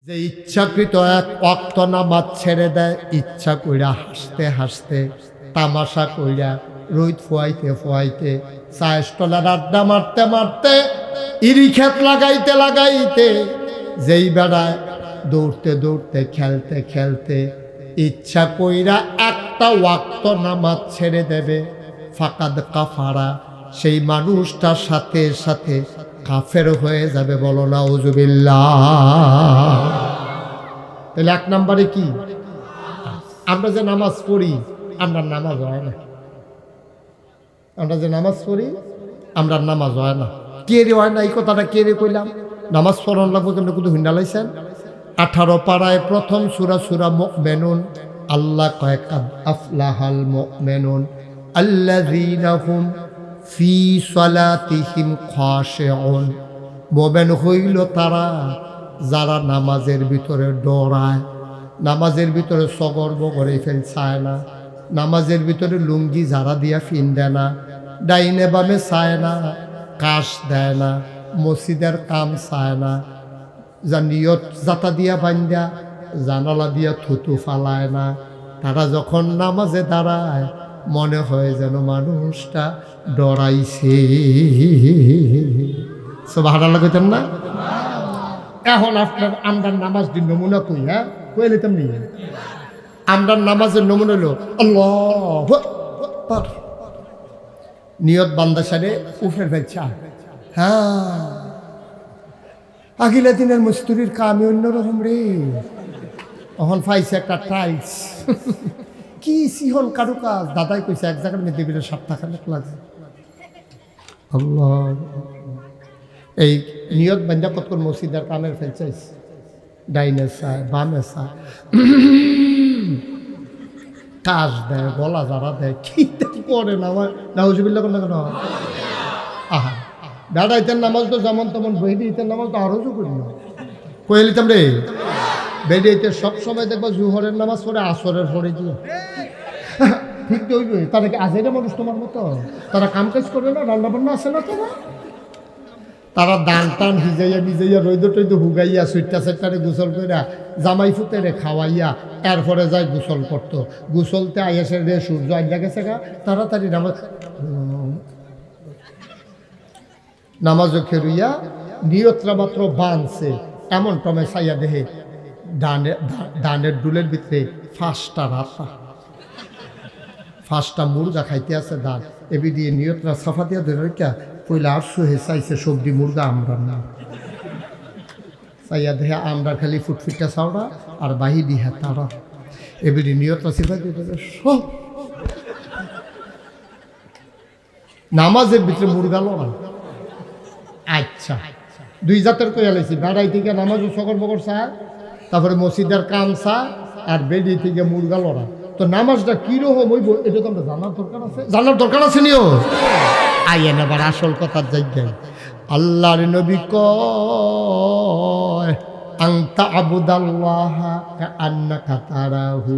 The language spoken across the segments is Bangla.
যে ইচ্ছাকৃত এক ওয়াক্ত নামাজ ছেড়ে দেয়, ইচ্ছা কইরা হাসতে হাসতে, তামাশা কইরা, রোদ ফোয়াইতে ফোয়াইতে, চায়ের স্টলের আড্ডা মারতে মারতে, ইরি ক্ষেত লাগাইতে লাগাইতে, যেই বেড়ায় দৌড়তে দৌড়তে, খেলতে খেলতে ইচ্ছা কইরা একটা ওয়াক্ত নামাজ ছেড়ে দেবে, ফাকাদ কাফারা, সেই মানুষটার সাথে সাথে কাফের হয়ে যাবে। বলো নাউজুবিল্লাহ। তাহলে এক নম্বরে কি? আমরা যে নামাজ পড়ি, আমরা নামাজ হয় না। আমরা যে নামাজ পড়ি, আমরা নামাজ হয় না। কে রে হয় না? এই কথাটা কে রে কইলাম? নামাজ পড়ন লাগবো কিন্তু কিন্তু হিন্ডা লাইছেন। 18 পাড়ায় প্রথম সূরা সূরা মুমিনুন। আল্লাহ কয় কাদ আফলাহাল মুমিনুন আল্লাযীনা হুম ফি সালাতিহিম খাশিউন। মুমিন হইল তারা যারা নামাজের ভিতরে ডরায়, নামাজের ভিতরে সগর বগরে ফেল চায় না, নামাজের ভিতরে লুঙ্গি ঝাড়া দিয়া ফিন দেয় না, ডাইনে বামে চায় না, কাশ দেয় না, মসজিদের কাম চায় না, নিয়ত জাতা দিয়া বান্ধা জানালা দিয়া থুতু ফালায় না। তারা যখন নামাজে দাঁড়ায় মনে হয় যেন মানুষটা ডরাইছে। সুবহানাল্লাহ কইতেন না? এখন আপনার আমরার নামাজ দিন নমুনা কই, হ্যাঁ কই নিতাম নি? আমরার নামাজের নমুনা হলো আল্লাহু আকবার, নিয়ত বান্দা সারে উফরে ফেলছা। হ্যাঁ, আগিলা দিনের মস্তুরির কামে অন্যরকম রে। এখন পাইছে একটা টাইলস, কি সিহন কারু কাজ। দাদাই কইছে এক জায়গার মধ্যে বিলে 7 টাকা লাগছে। আল্লাহ, এই নিয়ত বান্ধা কত মসজিদের কামের ফেলছাইস, ডাইনে চায় বামে চায়, কাজ দেয়, গলা যারা দেয়, কি করে না আমার নাউজুবিল্লাহ কেন কেন। আহা, দাদা ইতেন নামাজ তো যেমন তেমন, বইডি ইতেন নামাজ তো আরো তো করি না। কয়ে নিতাম রে, বেডিতে সবসময় দেখবো জুহরের নামাজ পড়ে আসরের পড়ে গিয়ে। ঠিক তো হইবে, তারা কি আজেরা মানুষ তোমার মতো? তারা কাম কাজ করে না, রান্না বান্না আছে না? তারা দান টান ভিজাইয়া ভিজাইয়া রৈদ টৈদ হুগাইয়া সুইটটা সেটটারে গোসল কইরা জামাই ফুতেরে খাওয়াইয়া এরপরে যায় গোসল করতো। গোসলতে আইয়াসে রে সূর্য আইয়া গেছে গা, তাড়াতাড়ি নামাজও খেরুইয়া নিয়তরা মাত্র বানছে এমন টমে চাইয়া দেহে ডানের ডুলের ভিতরে 5টা রাতা, 5টা মুরগা খাইতে আছে দান। এবি দিয়ে নিয়তরা সাফা দিয়া ধরে রেখা কইলা আর সুহে চাইছে সবজি মুরগা আমরা না চাইয়া দেহে আমরা খালি ফুটফুটটা চাওড়া আর বাহি দিহা তারা। এবিডি নিয়তরা সিফা দিয়ে সব নামাজের ভিতরে মুরগা লড়া। আচ্ছা, 2 জাতের কইয়া লাইছি, বেড়াই থেকে নামাজও সকর বকর চা, তারপরে মসজিদের কাম চা, আর বেডি থেকে মুরগা লড়া। তো নামাজটা কিরকম হইব এটা তো আমরা জানার দরকার আছে, জানার দরকার আছে নিও। আইয়েন আবার আসল কথার জায়গায়। আল্লাহর নবী কয় আনতা আবুদাল্লাহা কাআন্নাকা তারাহু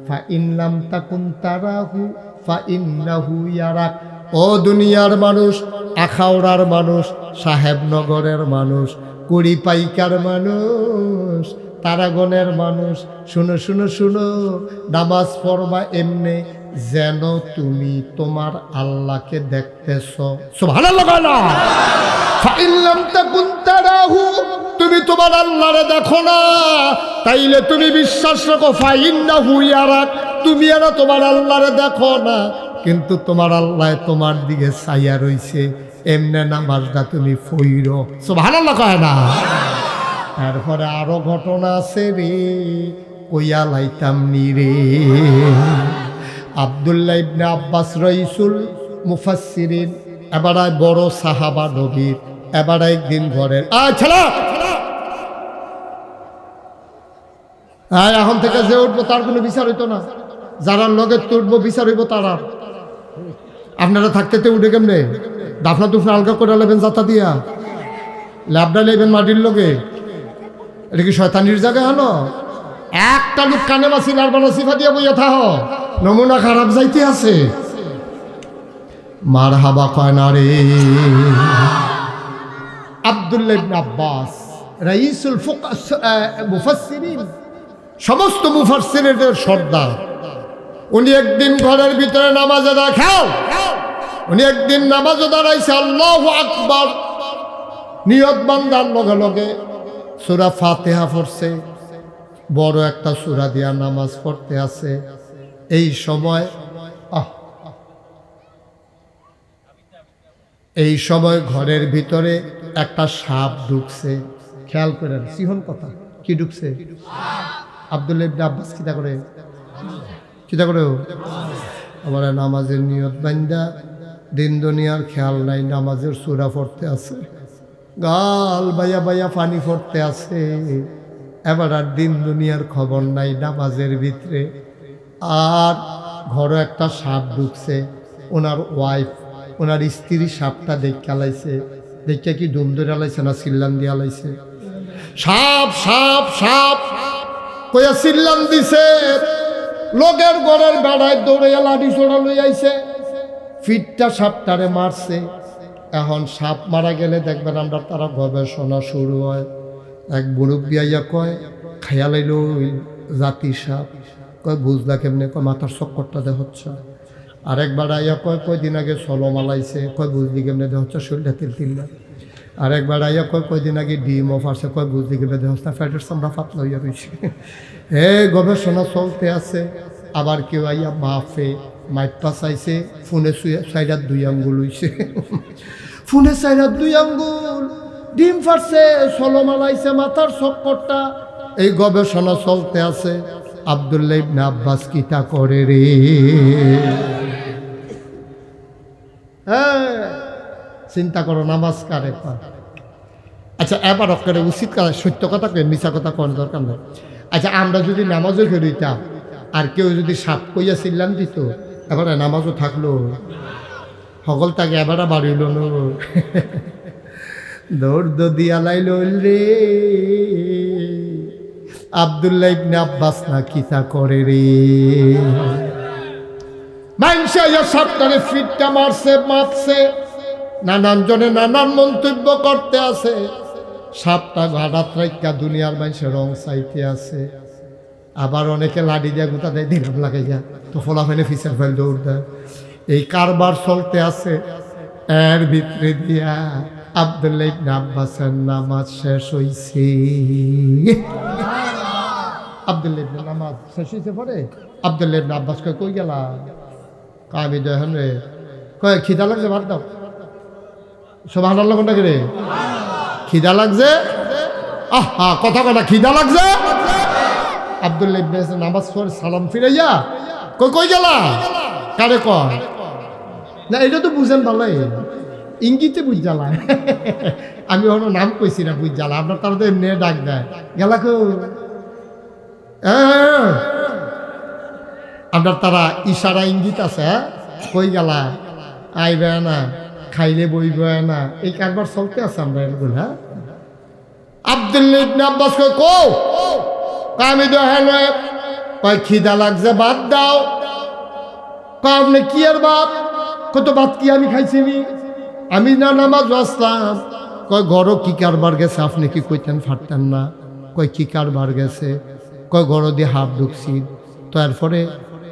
ফা ইন লাম তাকুন তারাহু ফা ইন্নাহু ইয়ারাক। ও দুনিয়ার মানুষ, আখাউড়ার মানুষ, সাহেবনগরের মানুষ, কুড়ি পাইকার মানুষ, তারাগণের মানুষ, শুনো শুনো শুনো, নামাজ পড়বা এমনে যেন তুমি তোমার আল্লাহকে দেখতেছ। সুবহানাল্লাহ। ফা ইন লাম তাকুন তারাহু, তুমি তোমার আল্লাহরে দেখো না, তাইলে তুমি বিশ্বাস রাখো ফা ইন্নাহু ইয়ারাক, তুমি আর তোমার আল্লাহরে দেখো না কিন্তু তোমার আল্লাহ তোমার দিকে চাইয়া রইছে, এমনে নামাজটা তুমি পইরো। সুবহানাল্লাহ কয় না? তারপরে আরো ঘটনা আছে রে, কইয়া লাইতাম নি রে। আব্দুল্লাহ ইবনে আব্বাস রাইসুল মুফাসসিরিন, এবারে বড় সাহাবা নবীর, এবারে একদিন ঘরের ছেলে এখন থেকে যে উঠবো তার কোনো বিচার হইতো না, যারা লগে তুটবো বিচার হইব তারা। আপনারা থাকতে উঠে কেমনে দাফনা দুফনা আলগা করে নেবেন যাতা দিয়া, ল্যাবডা নেবেন মাটির লগে, এটা কি শয়তানির জায়গা হলো? একটা লোক কানে বাসি লারবানা সিফা দিয়া বইয়া থাহ, নমুনা খারাপ যাইতে আছে। মার হাবা কয় না রে। আব্দুল্লাহ ইবনে আব্বাস রাইসুল মুফাসসিরিন, সমস্ত মুফাসসিরদের সর্দার। উনি একদিন ঘরের ভিতরে নামাজ আদায় উনি একদিন নামাজ দাঁড়াইছে, আল্লাহু আকবার নিয়ত বান্দার লগে লগে সূরা ফাতিহা পড়ছে, বড় একটা সূরা দিয়া নামাজ পড়তে আছে। এই সময় ঘরের ভিতরে একটা সাপ ঢুকছে। খেয়াল করেন, সিহন কথা, কি ঢুকছে? আব্দুল্লাহ ইবনে আব্বাস কিতা করে আমার নামাজের নিয়ত বান্দা, দিন দুনিয়ার খেয়াল নাই, নামাজের সূরা পড়তে আছে, গাল বাইয়া বাইয়া পানি পড়তে আছে, এবার আর দিন দুনিয়ার খবর নাই নামাজের ভিতরে। আর ঘরে একটা সাপ ঢুকছে। ওনার ওয়াইফ, ওনার স্ত্রী সাপটা দেখা লাইছে, দেখা কি দুম ধরে লাইছে না চিল্লান দিয়া লাইছে? সাপ সাপ সাপ কইয়া চিল্লান দিছে। লোকের ঘরের বেড়ায় দৌড়ে লাঠি ছোড়া লই আইছে, ফিটটা সাপটারে মারছে। এখন সাপ মারা গেলে দেখবেন আমরা তারা গবেষণা শুরু হয়। এক মুরব্বী আইয়া কয় খাইয়া লাইল জাতি সাপ, কয় বুঝলা কেমনে? কয় মাথার চক্করটা দেহ হচ্ছে। আরেকবার আইয়া কয় কয়দিন আগে সলো মালাইছে, কয় বুঝলি কেমনে দেহ হচ্ছে শরীরটা তিল তিল্লা। আরেকবার আইয়া কয় কয়দিন আগে ডিম অফ আসে, কয় বুঝলি কেমনে দেহ হচ্ছে ফ্যাটের চামড়া পাতলা হইয়া রয়েছে। গবেষণা চলতে আছে। আবার কেউ আইয়া মাফে মাইপা চাইছে, ফোনে সাইডার 2 আঙ্গুল হইছে, ফোনে সাইডার 2 আঙ্গুল, ডিম ফাটছে, সলো মালাইছে, মাথার চক্করটা। এই গবেষণা চলতে আছে। আব্দুল্লাহ ইবনে আব্বাস কিতা করে রে? চিন্তা করো, নামাজ কারে পায়? আচ্ছা, এবার অক্কারে উচিত কথা, সত্য কথা কেন, মিছা কথা কোন দরকার নেই। আচ্ছা, আমরা যদি নামাজও ফেরিতাম আর কেউ যদি সাপ কইয়া চিল্লান দিত, এবারে নামাজও থাকলো, সকল তাকে এবারে বাড়িল ন, দৌড় দিয়া লাইল রে। আব্দুল্লাহ ইবনে আব্বাস না কিতা করে রে? মানুষে সাপটারে ফিটটা মারছে, মারছে, নানান জনে নানান মন্তব্য করতে আছে। সাপটা ঘাড়াত রাইকা দুনিয়ার মানুষের রং চাইতে আছে। আবার অনেকে লাঠি দিয়া গুতা দেয়, দিলাম লাগে যা, তো ফলা ফেলে ফিসের ফেল দৌড় দেয়। এই কারবার চলতে আছে। এর ভিতরে দিয়া আব্দুল্লাহ ইবনে আব্বাসের নামাজ শেষ হইছে। আব্দুল্লাহ ইবনে নামাজ শেষ হইছে পরে আব্দুল্লাহ ইবনে আব্বাস কই গেলা? আমি দেখেন রে, কয় খিদা লাগছে, ভাত দাও। সুবহানাল্লাহ কোনটা রে? খিদা লাগছে। কথা কথা খিদা লাগছে। আব্দুল্লাহ ইবনে নামাজ পড়ে সালাম ফিরাইয়া কই গেলা? কারে কয় না, এটা তো বুঝেন ভালোই, ইঙ্গিতে বুঝ জ্বালা। আমি ওর নাম কইছি না, বুঝ জ্বালা। আপনার তার এমনি ডাক দেয়, গেলা কো? আপনার তারা ইশারা ইঙ্গিত আছে, কই গেলা? আইবে না, খাইলে বইবে না, এই কারবার চলতে আছে আমরা এগুলো। হ্যাঁ, আব্দুল্লাহ ইবনে আব্বাস কো আমি দেখেন, কয় খিদা লাগছে, ভাত দাও। আপনি কি আর ভাত? কত ভাত কি আমি খাইছিনি? আমি না নামাজ আসলাম। কয় ঘরও কি কারবার গেছে, আপনি কি কইতেন ফাটতেন না? কয় কি কারবার গেছে? কয় ঘর দিয়ে হাত ঢুকছি, তো এরপরে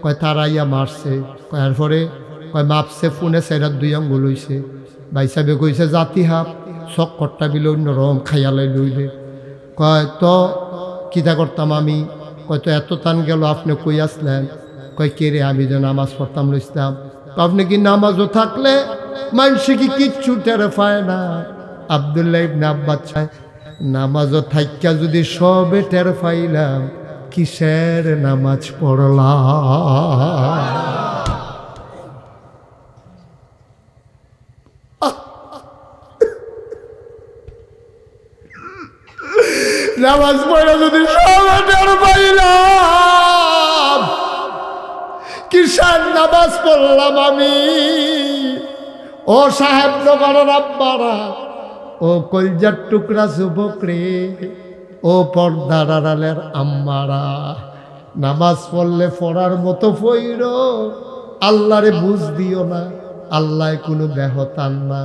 কয় তারাইয়া মারছে। কয় এরপরে কয় মাপছে, ফোনে সাইডার 2 আঙ্গুল হইছে। ভাই সাহেবে কইছে জাতি হাফ, চক্করটা বিলে অন্যরকম খাইয়ালাই লইলে। কয় তো কিতা করতাম আমি? কয় তো এত টান গেল, আপনি কই আসলেন? কয় কে রে? আমি যে নামাজ পড়তাম লইছিলাম। আপনি কি নামাজও থাকলে মানুষে কি কিচ্ছু টেরে পায় না? আব্দুল্লাহ ইবনে আব্বাস চায় নামাজও থাইকা যদি সবে টের পাইলাম, কিসের নামাজ পড়লাম? নামাজ পড়ে যদি সবে টের পাইলাম, কিসের নামাজ পড়লাম আমি? ও সাহেব নগরের আব্বারা, ও কলজার টুকরা যুবক রে, ও পর্দার আড়ালের আম্মারা, নামাজ পড়লে পড়ার মতো পইর, আল্লাহরে বুঝ দিও না। আল্লাহ কোনো ব্যাহতান না।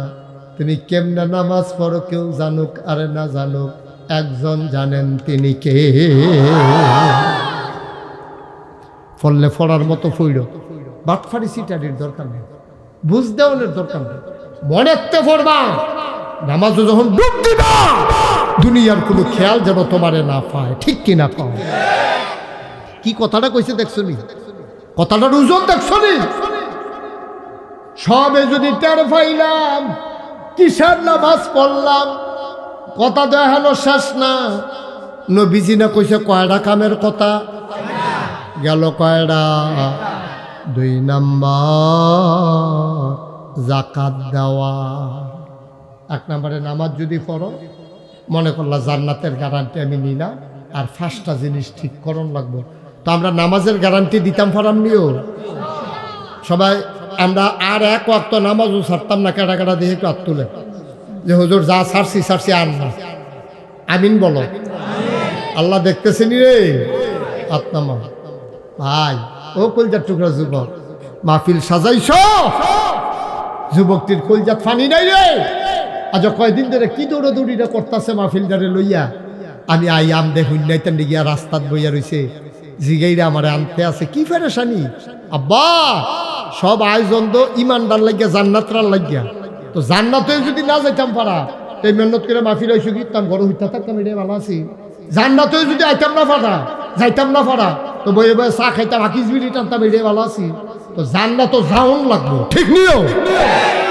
তুমি কেমনে নামাজ পড়ো কেউ জানুক আরে না জানুক, একজন জানেন তিনি কে। ফললে ফড়ার মতো ফইর, বাটফারি সিটারির দরকার নেই, বুঝ দেওয়ানের দরকার নেই, মনেতে পড়বা। নামাজে যখন ডুব দিবা দুনিয়ার কোনো খেয়াল যেন তোমারে না পায়, ঠিক কি না পাও? কি কথাটা কইছে দেখছো নি? কথাটার ওজন দেখছো নি? সবে যদি টের পাইলাম কিসের নামাজ পড়লাম, কথা দেখানো শেষ না। নবীজি না কইছে কয়টা কামের কথা গেল, কয়টা? 2 নাম্বার যাকাত দেওয়া। 1 নম্বরে নামাজ যদি পড়ো, মনে করলা জান্নাতের গ্যারান্টি আমি নিলাম, আর 5টা জিনিস ঠিক করণ লাগবো। তো আমরা নামাজের গ্যারান্টি দিতাম ফারাম নিও সবাই, আমরা আর 1 ওয়াক্ত নামাজও ছাড়তাম না। কেটা কেটা দিয়ে একটু হাত তুলে যে হুজুর যা ছাড়ছি আর না। আমিন বলো। আল্লাহ দেখতেছেনি রে। আত্মা ভাই, ও কলজার টুকরা যুবক, মাহফিল সাজাইছ, যুবকটির কলজাত ফানি নাই রে। আজ কয়দিন ধরে কি দৌড়াদৌড়িটা করতেছে মাহফিলটারে লইয়া। আমি আইয়াম দেখুন নাইতেন গিয়া রাস্তাত বইয়া রইছে, জিগাইরা আমারে আনতে আছে। কি ফেরেশানি আব্বা! সব আয়োজন তো ইমানদার লাগিয়া, জান্নাতরার লাগিয়া। তো জান্নাতে যদি না যাইতাম পারা, এই মেহনত করে মাহফিল হইছো গিতাম, ঘর হইতা থাকতাম, এটাই ভালো আছি। জান্নাতে যদি আইতাম না পারা, যাইতাম না পারা, তো বইয়ে বইয়ে চা খাইতাম, আকিস বিড়ি টানতাম, এটাই ভালো আছি। তো জান্নাত যাওন লাগবো, ঠিক নিও।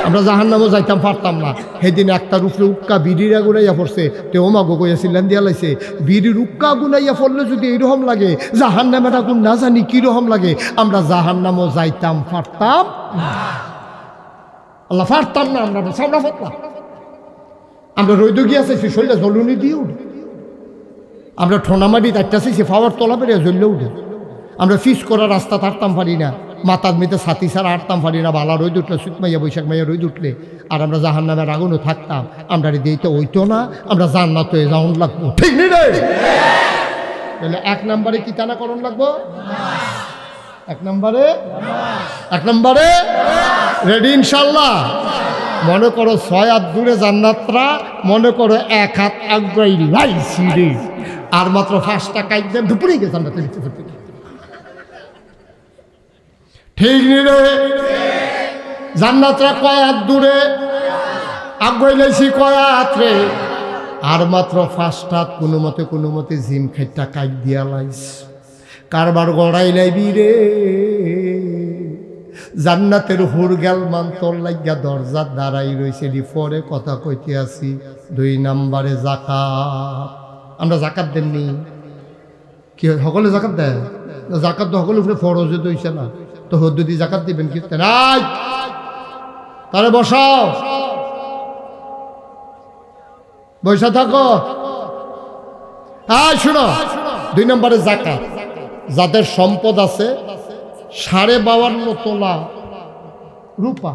আমরা জাহান্নামও যাইতাম পারতাম না। সেদিন একটার উপরে উক্কা বিড়ির গুনাইয়া পড়ছে, তে ওমাগো কইয়াছিলেন দিয়া লাইছে, বিড়ির উক্কা গুনাইয়া পড়লে যদি এইরকম লাগে, জাহান্নামের আগুন না জানি কিরকম লাগে। আমরা জাহান্নামও যাইতাম পারতাম আল্লাহ, পারতাম না। আমরা সামনা পারতাম, আমরা রৈদ গিয়া চাইছি, শরীরে জ্বলুনি দিয়ে উঠে। আমরা ঠোনামাটি তাইটা চাইছি, পাওয়ার তলা বেরিয়ে জ্বললে উঠে। আমরা ফিস করা রাস্তা তারতাম পারি না, মাথার মেতে ছাতি ছাড়া হাঁটতাম পারি না। বালা রোদ উঠলে, শীত মাইয়া বৈশাখ মাইয়া রোদ উঠলে, আর আমরা জাহান্নামের আগুনও থাকতাম। আমরা দিতে হইতো না, আমরা জান্নাত হয়ে যাওন লাগবো, ঠিক নেই রে? তাহলে 1 নম্বরে কি টানা করণ লাগবো? 1 নম্বরে রেডি ইনশাল্লাহ। মনে করো 6 হাত দূরে জান্নাতরা, মনে করো 1 হাত আগাই লাইছি রে, আর মাত্র 5টা কাইট দেন দুপুরে গেছে জান্নাতের ভিতরে। ঠিক নি রে? জান্নাতরা কয় হাত দূরে আগাই লাইছি, কয় হাত রে, আর মাত্র 5টা কোনো মতে জিম খাইটা কাইট দিয়া লাইস। কারবার গড়াই লাইবি রে, জান্নাতের হুর গেল মান তোর লাগিয়া দরজা দাঁড়াই রয়েছে। পরে কথা কইতে আসি 2 নম্বরে যাকাত। আমরা যাকাত দেননি, কি সকলে যাকাত দেয়? যাকাত তো সকলের উপরে ফরজে দইছে না, তো হদ্দুদি যাকাত দিবেন কি? নাই, তারে বসাও, বসা থাকো। শুনো, 2 নম্বরে যাকাত। যাদের সম্পদ আছে 52.5 তোলা রূপা,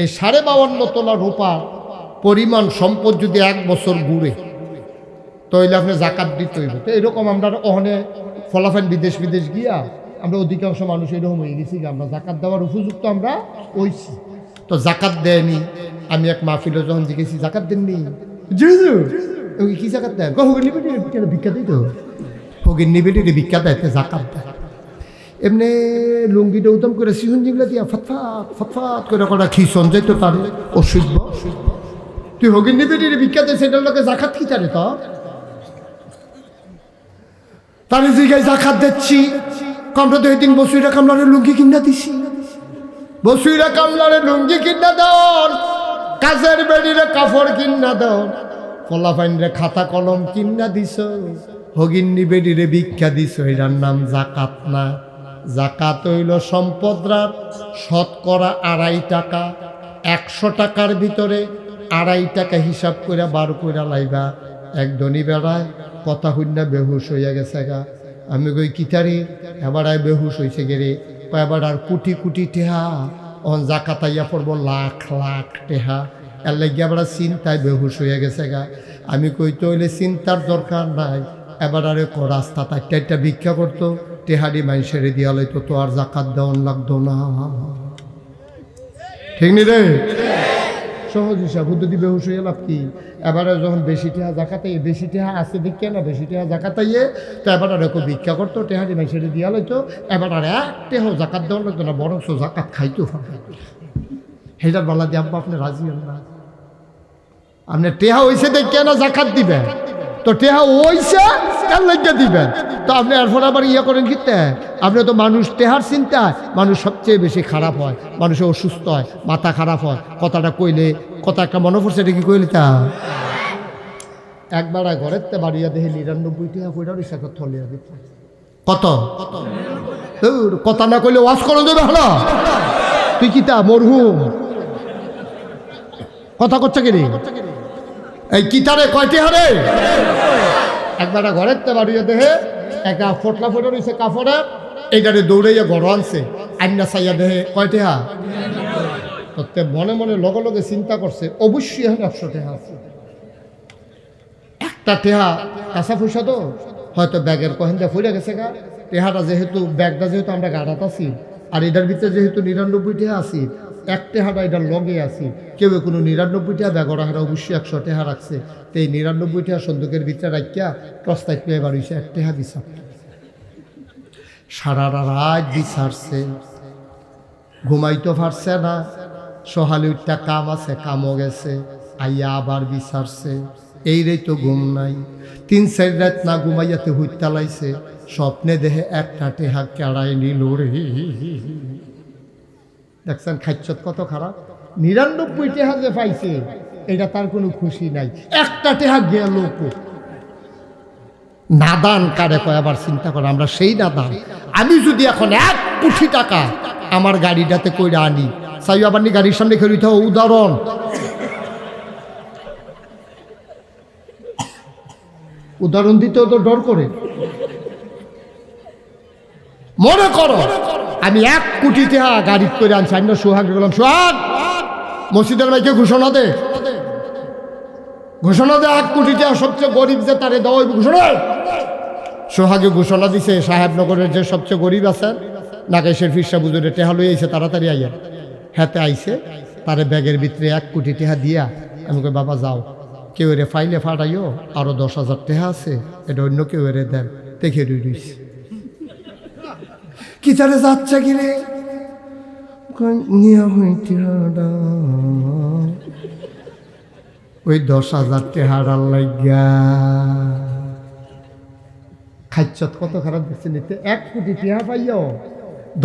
এই 52.5 তোলা রূপা পরিমাণ সম্পদ যদি 1 বছর ঘুরে, তাহলে আপনি যাকাত দিতে হইব। তো এরকম আমরা ওখানে ফলাফল বিদেশ গিয়া আমরা অধিকাংশ মানুষ এরকম হয়ে গেছি, আমরা যাকাত দেওয়ার উপযুক্ত আমরা হইছি, তো যাকাত দেয়নি। আমি এক মাহফিলে যখন জিজ্ঞেসি যাকাত দেননি, কি যাকাত দেয়? ভিক্ষা দিই, তো ফকির নিবেটি ভিক্ষা দেয়, যাকাত দেয়। এমনি লুঙ্গিটা উদম করে সিহুন জিগলা দিয়া ফটফাট করে করা খিসন যাইতো তার অসুস্থ। তুই হগির নিবেটি ভিক্ষা দেয়, সেটার লোকে জাকাত কি জানে? তো তার জিগায় জাকাত দিচ্ছি, আমরা তো এদিন বসুইরা কামলারে লুঙ্গি কিনা দিছি, বসুইরা কামলারে লুঙ্গি কিনা দাও, কাজের বেড়িরে কাপড় কিনা দাও, ফলাফাইনরে খাতা কলম কিনা দিছ, হগিন্নি বেড়িরে ভিক্ষা দিছ। এটার নাম জাকাত না। জাকাত হইল সম্পদরার শতকরা 2.5 টাকা। 100 টাকার ভিতরে 2.5 টাকা হিসাব করে বার করে লাইবা। এক ধনী বেড়ায় কথা হইনা বেহুশ হইয়া গেছে গা। আমি কই কিতারি, এবার বেহুশ হয়েছে গেরে, এবার আর কোটি টেহা, অন জাকাত আইয়া পড়বো লাখ টেহা, এর লাগিয়া আবার চিন্তায় বেহুশ হইয়া গেছে গা। আমি কই তো হইলে চিন্তার দরকার নাই, এবার আরে রাস্তা একটা ভিক্ষা করতো, টেহারি মাইসেরে দিয়া লাইতো, তো আর জাকাত দেওয়ান লাগতো না, ঠিক নি রে? সহজ হিসাব হুদ্দুদি বেহুশ হয়ে লাভ কি? এবারে যখন বেশি টেহা জাকাতাইয়ে, বেশি টেহা আছে দেখে না, বেশি টেহা জাকাতাইয়ে, তো এবার আর একটু ভিক্ষা করতো, টেহারি মাইসেরে দিয়া লইতো, এবার আর এক টেহাও জাকাত দেওয়া লাগতো না, বরং জাকাত খাইতো। হেটার বলা দিয়ে আব্বা আপনি রাজি হন না? আপনি টেহা হইছে দেখে না জাকাত দিবেন, তো টেহা হইছে কার লাগিয়ে দিবেন? তো আপনি এরপর আবার ইয়ে করেন কিতে? আপনি তো মানুষ টেহার চিন্তায় মানুষ সবচেয়ে বেশি খারাপ হয়, মানুষের অসুস্থ হয়, মাথা খারাপ হয়। কথাটা কইলে কথা একটা মনে পড়ছে, এটা কি কইলে তা একবার ঘরের তে বাড়িয়া দেখে ৯৯ টেহা কইরা রিসা থলিয়া দিত। কত কথা না কইলে ওয়াজ করে দেবে হলো? তুই কি তা মরহুম কথা করছে কি রে? এই কিতারে কয়টি হারে? একবার ঘরের তে বাড়িয়ে দেহে একটা ফোটলা ফোটা রয়েছে কাপড়ে, এইটারে দৌড়াইয়া ঘর আনছে, আইনা চাইয়া দেহে কয়টি হা? তো মনে মনে লগে লগে চিন্তা করছে অবশ্যই এখন ১০০ টেহা আছে। একটা টেহা কাঁচা পয়সা তো হয়তো ব্যাগের কহেন্দা ফুলে গেছে গা। টেহাটা যেহেতু ব্যাগটা যেহেতু আমরা গাড়াত আছি, আর এটার ভিতরে যেহেতু ৯৯ টেহা আছি, এক টেহাটা এটার লগে আছি, কেউ কোনো ৯৯ টেহা ব্যাগ হারা অবশ্যই ১০০ টেহা রাখছে। তো এই ৯৯ টেহা সন্দুকের ভিতরে রাখিয়া প্রস্তাব পেয়ে এবার হইছে এক টেহা বিচার। সারা রাত বিচারছে, ঘুমাইতে পারছে না। সহালে উঠটা কাম আছে, কামও গেছে, আইয়া আবার বিচারছে, এই রে তো ঘুম নাই। ৩-৪ রাত না ঘুমাইয়াতে হুইত্যা লাইছে, স্বপ্নে দেহে একটা টেহা কেড়াই নিল রে। দেখছেন খাইছত কত খারাপ? ৯৯ টেহা যে পাইছে এটা তার কোনো খুশি নাই, একটা টেহা গেল। নাদান কারে কয় আবার চিন্তা করে, আমরা সেই নাদান। আমি যদি এখন ১ কোটি টাকা আমার গাড়িটাতে কইরা আনি, চাই আবার নি গাড়ির সামনে খেয়ে দিতে উদাহরণ, উদাহরণ দিতেও তো ডর করে। মনে করো আমি ১ কোটি টাকা গাড়ি করে আনছি, আমি না সোহাগ বললাম, সোহাগ মসজিদের মাইকে ঘোষণা দে, ঘোষণা দে ১ কোটি টাকা সবচেয়ে গরিব যে তারে দেওয়া হইব ঘোষণা। সোহাগে ঘোষণা দিছে, সাহেবনগরের যে সবচেয়ে গরিব আছেন নাগেশের ফিরসা বুজুরে টেহা লই আইছে, তাড়াতাড়ি আইয়া হাতে আইছে, তারে ব্যাগের ভিতরে ১ কোটি টাকা দিয়া আমি কই বাবা যাও, কেউ এরে ফাইলে ফাটাইও, আরো ১০,০০০ টাকা আছে, এটা অন্য কেউ এরে দেন। দেখে রইছে কি তারে যাচ্ছে কিরে ওই ১০,০০০ টাকার লাগিয়া খাইছত কত খারাপ দেখছে নিতে। ১ কোটি টাকা পাইও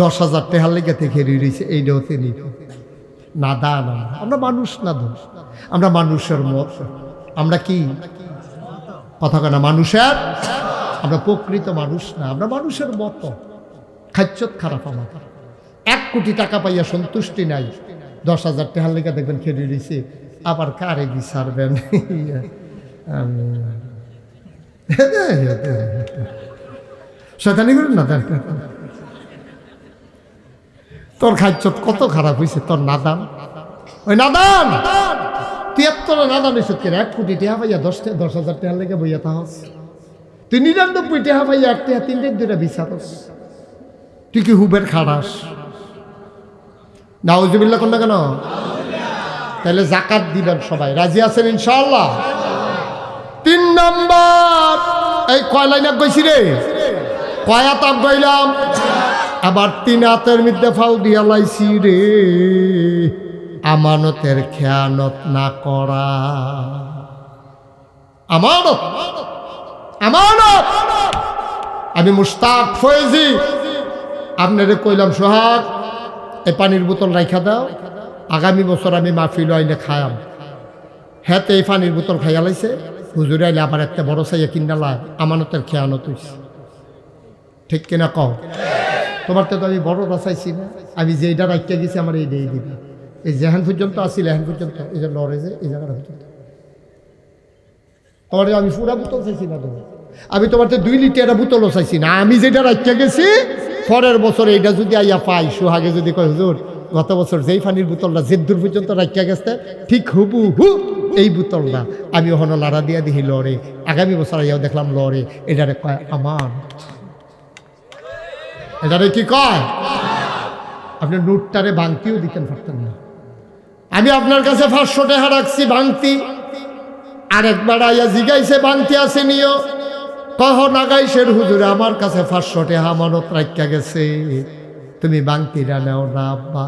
১০,০০০ টাকার লেগে থেকে রয়েছে, এইটাও তিনি না দা না। আমরা মানুষ না দোষ, আমরা মানুষের মত, আমরা কি কথা কেনা মানুষের, আমরা প্রকৃত মানুষ না, আমরা মানুষের মতো। খাইছত খারাপ আমার ১ কোটি টাকা পাইয়া সন্তুষ্টি নাই, ১০,০০০ টাকার লেগে দেখবেন খেয়ে রয়েছে, আবার কারে বিচারবেন? শয়তানি করেন না, তোর খাইছত কত খারাপ হয়েছে, তোর নাদান, ওই নাদান ৭৩ নাদান হয়েছে। ১ কোটি টাকা পাইয়া ১০,০০০ টাকার লেগে বইয়া তাহস, তুই ৯৯ টাকা পাইয়া ১ টাকা ৩ দিন ২টা বিচারস, তুই কি হুবের খাড়াস? নাউজুবিল্লাহ কোন না কেন? তাহলে জাকাত দিবেন সবাই, রাজি আছেন ইনশাআল্লাহ? ৩ নম্বর, এই কয় লাইন গইছি রে, কয় হাত গইলাম, আবার ৩ হাতের মধ্যে ফাউ দিয়া লাইছি রে, আমানতের খেয়ানত না করা। আমানত, আমানত। আমি মুশতাক ফয়েজি আপনারে কইলাম, সোহাগ এই পানির বোতল রাইখা দাও, আগামী বছর আমি মাহফিল আইলে খায়াম। হ্যাঁ, এই পানির বোতল খাইয়া লাইছে, হুজুরে আইলে আবার একটা বড় চাইয়া কিনা লাই, আমানতের খেয়ানত হইছে। ঠিক কিনা কও? তোমার তো আমি বড়টা চাইছি না, আমি যেইটা রাখিয়া গেছি আমার এই দিয়ে দিবি। এই যেহান পর্যন্ত আসিল এহান পর্যন্ত, এই যে লড়ে যে এই জায়গাটা পর্যন্ত তোমার আমি পুরা বোতল চাইছি না, তোমার আমি তোমার তো ২ লিটার বোতলও চাইছি না, আমি যেটা রাখিয়া গেছি পরের বছর এইটা যদি আইয়া পাই, সোহাগে যদি কয় হুজুর গত বছর যেই পানির বোতলটা জেদ্দুর পর্যন্ত রাখিয়া গেছে ঠিক হুবু হু এই বোতলটা আমি ওখানে লাড়া দিয়া দিহি লড়ে, আগামী বছর আইয়াও দেখলাম লড়ে, এটারে কয় আমার, এটারে কি কয়? আপনি নোটটারে ভাঙতেও দিতেন পারতেন না, আমি আপনার কাছে 500 টাকা রাখছি ভাঙতি, আরেকবার আইয়া জিগাইছে ভাঙতি আছে নিও, কহ নাগাইশের হুজুরে আমার কাছে 500 টাকা আমানত রাখিয়া গেছে, তুমি ভাঙতিটা নেও না আব্বা।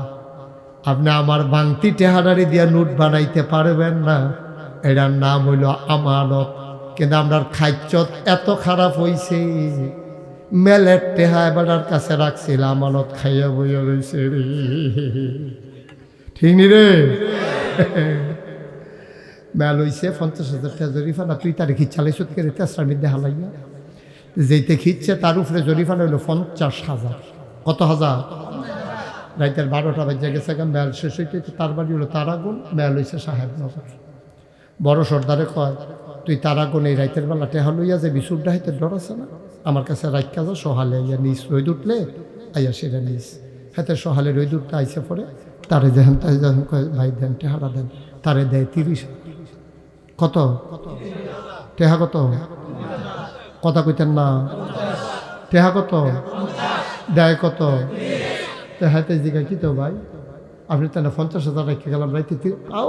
আপনি আমার ভাঙতি টেহাডারি দিয়া নোট বানাইতে পারবেন না, এটার নাম হইল আমানত। কিন্তু আমরা খাইচত এত খারাপ হইছে, মেলের টেহা এবার কাছে রাখছিল, আমানত খাইয়া বইয়া রয়েছে রে। ঠিক নি রে? মেল হইছে 50,000 টাকা জরিফানা, তুই তারে খিচ্ছালাই করে তেসরা মিদ্যে হালাইয়া, যেইতে খিচ্ছে তার উপরে জরিফানা হইল 50,000। কত হাজার? রাইতের 12টা বাজে গেছে, মেল শেষ হইতে তার বাড়ি হলো তারাগুন, মেল হইছে সাহেবনগর। বড় সর্দারে কয়, তুই তারাগুন এই রাইতের বেলা টেহা লইয়া যে বিশুরডা হাইতে ডর আছে না, আমার কাছে রাইকা যা, সহালে আইয়া নিস, রোদ উঠলে আইয়া সেটা নিস। হাতে সহালে রোদ উঠতে আইসে পরে তারে দেখেন, তাই যখন কয় ভাই দেন টেহাটা দেন, তারে দেয় 30। কত টেহা? কত কথা কইতেন না? টেহা কত দেয়? কত হাতে জিগা কি তো ভাই আপনি তাহলে 50,000 রেখে গেলাম রাইতে, আও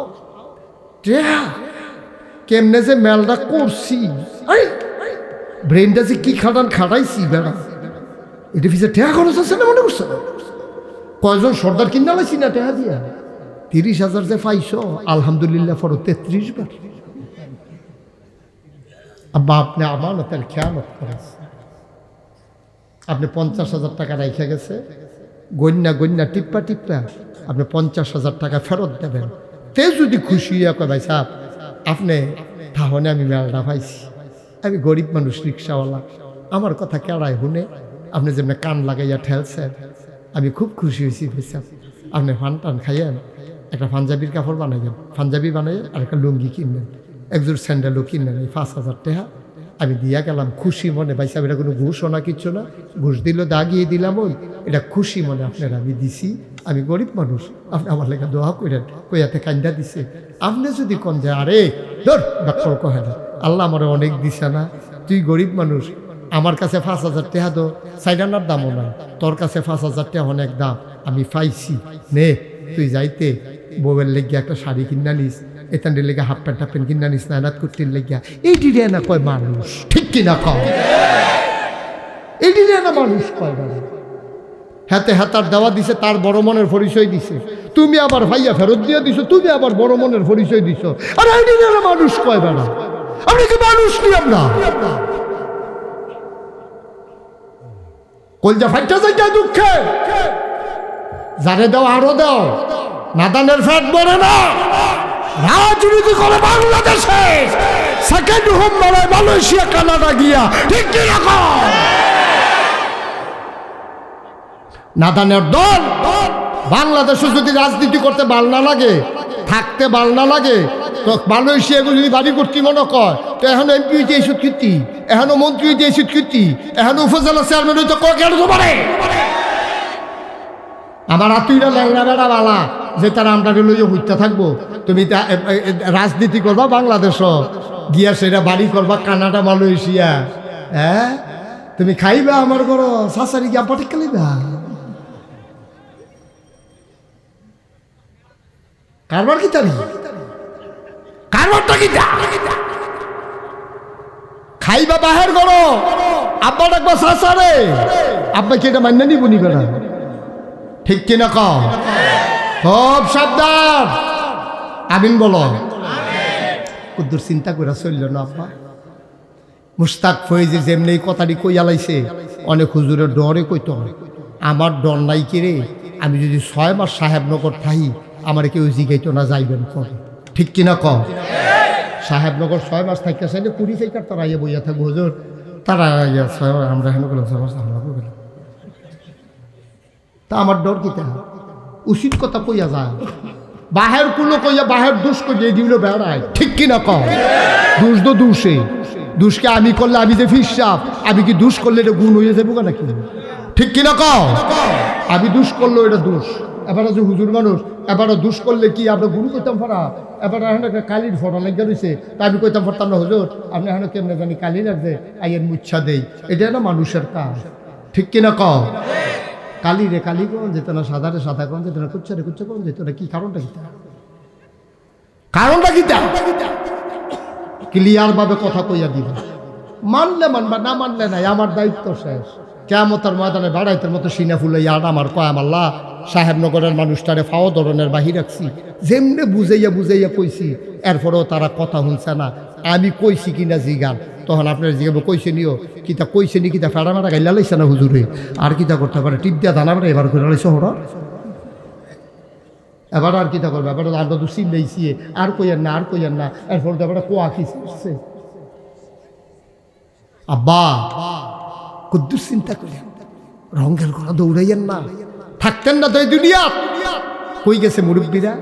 টেহা কেমনে যে মেলটা করছি, ব্রেনটা যে কি খাটাইছি বেড়া, এটা পিছিয়ে টেহা খরচ আছে না মনে করছো? কয়জন সর্দার কিনা লাইছি না টেহা দিয়া? 30,000 যে পাইছ আলহামদুলিল্লাহ পড়ো 33 বার। আব্বা আপনি আমানতের খেয়ানত করেছে, আপনি 50,000 টাকা রেখে গেছে, গন্যা টিপ্পা আপনি 50,000 টাকা ফেরত দেবেন। তে যদি খুশি হইয়া কয় ভাই সাহেব আপনি তাহলে আমি মেলটা পাইছি, আমি গরিব মানুষ রিক্সাওয়ালা, আমার কথা কেড়াই শুনে আপনি যেমনি কান লাগাইয়া ঠেলছেন, আমি খুব খুশি হয়েছি ভাই সাহেব। আপনি ফান টান খাইয়েন, একটা পাঞ্জাবির কাপড় বানাইবেন, পাঞ্জাবি বানাইয়ে আর একটা লুঙ্গি কিনবেন, একজোর স্যান্ডেলও কিনলেন, এই 5,000 টাকা আমি দিয়া গেলাম খুশি মনে। ভাই সাহেব এটা কোনো ঘুষও না, কিচ্ছু না, ঘুষ দিল দাগিয়ে দিলাম, ওই এটা খুশি মনে আপনারা আমি দিছি, আমি গরিব মানুষ, আপনি আমার লেখা দোয়া করেন, কইয়াতে কান্দা দিছে। আপনি যদি কন যে আরে ধর ডাক্তার কহে না, আল্লাহ আমার অনেক দিছে না, তুই গরিব মানুষ, আমার কাছে 5,000 টাকা দো, সাইডানার দামও না, তোর কাছে 5,000 টাকা অনেক দাম, আমি পাইছি, নে তুই যাইতে বউয়ের লেগে একটা শাড়ি কিনা নিস, এতানের লেগে হাফ প্যান্ট কিনা নিস, নানাত কুর্তির লেগিয়া, এইটি রে না কয় মানুষ, ঠিক কিনা কও? এইটি রে না মানুষ কয় বাবা। হাতে হাতার দেওয়া দিছে, তার বড় মনের পরিচয় দিছে, তুমি আবার ভাইয়া ফেরত দিয়ে দিছো, তুমি আবার বড় মনের পরিচয় দিছো, আর এইটি রে না মানুষ কয় বাবা। আপনি কি মানুষ নিলাম না? কলজা ফাইটা যাইটা দুঃখে যারে দাও আরো দাও, নাদানের ফ্যাট বলে না, রাজনীতি করে বাংলাদেশে সেকেন্ড হোম মারায় মালয়েশিয়া কানাডা গিয়া, ঠিক কি রকম নাদানের দল। বাংলাদেশে যদি রাজনীতি করতে ভাল না লাগে, থাকতে ভাল না লাগে, তো মালয়েশিয়া এগুলো যদি বাড়ি করতে মনে কয়, তো এখন এমপি হইতে এই কীর্তি, এখনো মন্ত্রী হইতে এই কীর্তি, এখনো উপজেলা চেয়ারম্যান হইতে কেন পারে? আমার আত্মীয়রা ল্যাংড়া বেড়া বালা যে তারা আমরা লইয়া হইতে থাকবো, তুমি রাজনীতি করবা বাংলাদেশ গিয়া, সেটা বাড়ি করবা কানাডা মালয়েশিয়া, হ্যাঁ তুমি খাইবা আমার ঘর শাশারি গিয়া পটে খেলিবা, কারবার কি তারি, কারবারটা কি খাইবা বাহের করো, আব্বা ডাকবা শাশারে, আব্বা কি এটা মান্য নিব নি বেড়া, ঠিক কিনা কও? খুব সাবধান, আমিন বলো। কুদ্দুর চিন্তা করে চলল না আব্বা। মুস্তাক ফয়েজি যেমনি কথাটি কইয়া লাইছে, অনেক হুজুরের ডরে কইত, আমার ডর নাই কিরে, আমি যদি 6 মাস সাহেবনগর থাকি আমার কেউ জিগাইতো না যাইবেন করে, ঠিক কিনা কও? সাহেবনগর 6 মাস থাকতে চাইলে 20 থেকে তারা ইয়ে বইয়া থাকবো হুজুর, তারা আমরা হেন করলাম 6 মাস আমরা করলাম, তা আমার ডর কি তা উচিত কথা কইয়া যায়, বাহের কুলো কইয়া বাহের দোষ কইয়া দিল বেড়ায়, ঠিক কিনা কও? দোষ তো দোষে, দোষকে আমি করলে আমি যে ফিসাব, আমি কি দোষ করলে এটা গুণ হয়ে যাবো নাকি, ঠিক কিনা কও? আমি দোষ করলো এটা দোষ, এবার যে হুজুর মানুষ এবারও দোষ করলে কি আমরা গুরু কইতাম ফারা, এবার এখন একটা কালির ফটো লেগে রয়েছে, তা আমি কইতাম পারতাম না হুজুর আপনি এখন কেমনে জানি কালি লাগছে আইয়ের মুচ্ছা দেই, এটা না মানুষের কাজ, ঠিক কিনা কও? কালি রে কালি কোন যেত না, সাদা রে সাদা কোন যেত না, কুচ্ছা রে কুচ্ছা কোন যেত না, কি কারণটা কি? কারণটা কি ক্লিয়ার ভাবে কথা কইয়া দিবা, মানলে মানবা, না মানলে নাই, আমার দায়িত্ব শেষ। কিয়ামতের ময়দানে বাড়াইতের মতো সিনা ফুলাইয়া আর আমার কয়াম আল্লাহ সাহেবনগরের মানুষটারে ফাও ধরনের বাহির রাখছি, যেমনে বুঝাইয়া বুঝাইয়া কইছি, এরপরেও তারা কথা শুনছে না। আমি কইছি কিনা জিগান, তখন আপনার জিগাবো কইছে নিও কিতা কইছে নি, কিতা ফেড়া মেড়া গাইলা লাইছে না হুজুরে, আর কিতা করতে পারে টিপ দিয়া দানা বেড়া এবার করে লাইছে হরা, এবার আর কিতা করবে, এবার আমরা তো চিন লাইছি, আর কইয়েন না, আর কইয়েন না, এরপর তো এবার কোয়া খিসছে। আব্বা কুদ্দুর চিন্তা করি, রঙের ঘোড়া দৌড়াইয়েন না, থাকতেন না তো এই দুনিয়া, কই গেছে মুরব্বীরা,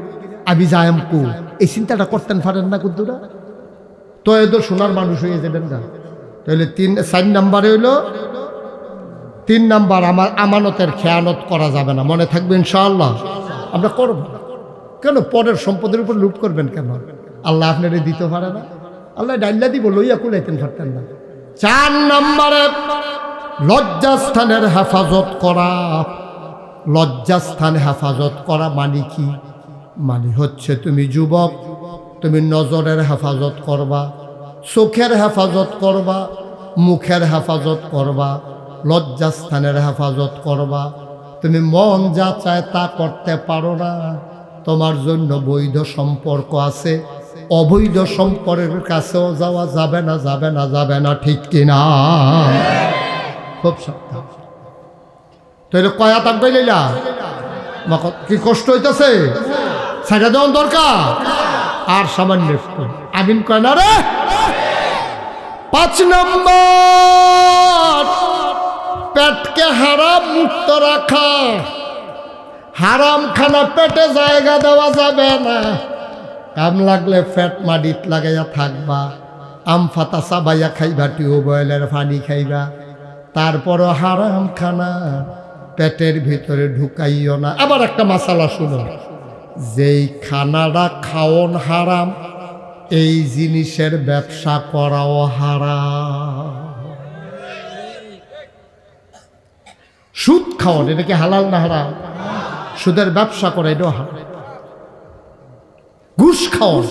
আমি যাইম কু, এই চিন্তাটা করতেন পারেন না কুদ্দুরা, তো এত সোনার মানুষ হয়ে যাবেন না। তাহলে 4 নাম্বারে হইলো, 3 নাম্বার আমার আমানতের খেয়ানত করা যাবে না, মনে থাকবে ইনশাআল্লাহ। আমরা করব কেন, পরের সম্পদের উপর লুট করবেন কেন? আল্লাহ আপনারে দিতে পারে না, আল্লাহ ডাইল্লা দিব, লইয়া কুলাইতেন পারতেন না। 4 নাম্বারে লজ্জাস্থানের হেফাজত করা। লজ্জাস্থান হেফাজত করা মানে কি? মানে হচ্ছে তুমি যুবক, তুমি নজরের হেফাজত করবা, চোখের হেফাজত করবা, মুখের হেফাজত করবা, লজ্জাস্থানের হেফাজত করবা। তুমি মন যা চায় তা করতে পারো না, তোমার জন্য বৈধ সম্পর্ক আছে, অবৈধ সম্পর্কের কাছেও যাওয়া যাবে না, যাবে না, যাবে না, ঠিক কিনা? খুব সাবধান। তাহলে কয়া তাক লইলা কি কষ্ট হইতেছে, সেটা দেওয়ার দরকার আর সামান্য একটু আমিন কয় না রে। 5 নম্বর পেটকে হারাম মুক্ত রাখা। হারাম খানা পেটে জায়গা দেওয়া যাবে না। কাম লাগলে ফ্যাট মাটিত লাগাইয়া থাকবা, আম ফাতা চাবাইয়া খাইবা, টিউবওয়েলের পানি খাইবা, তারপরও হারাম খানা পেটের ভিতরে ঢুকাইও না। আবার একটা মাসালা শুনো, যেই খানাটা খাওন হারাম, এই জিনিসের ব্যবসা করাও হারাম। সুদ খাওয়ান, এটা কি হালাল না হারাম? সুদের ব্যবসা করে এটাও হারাম। ঘুষ খাওয়ান,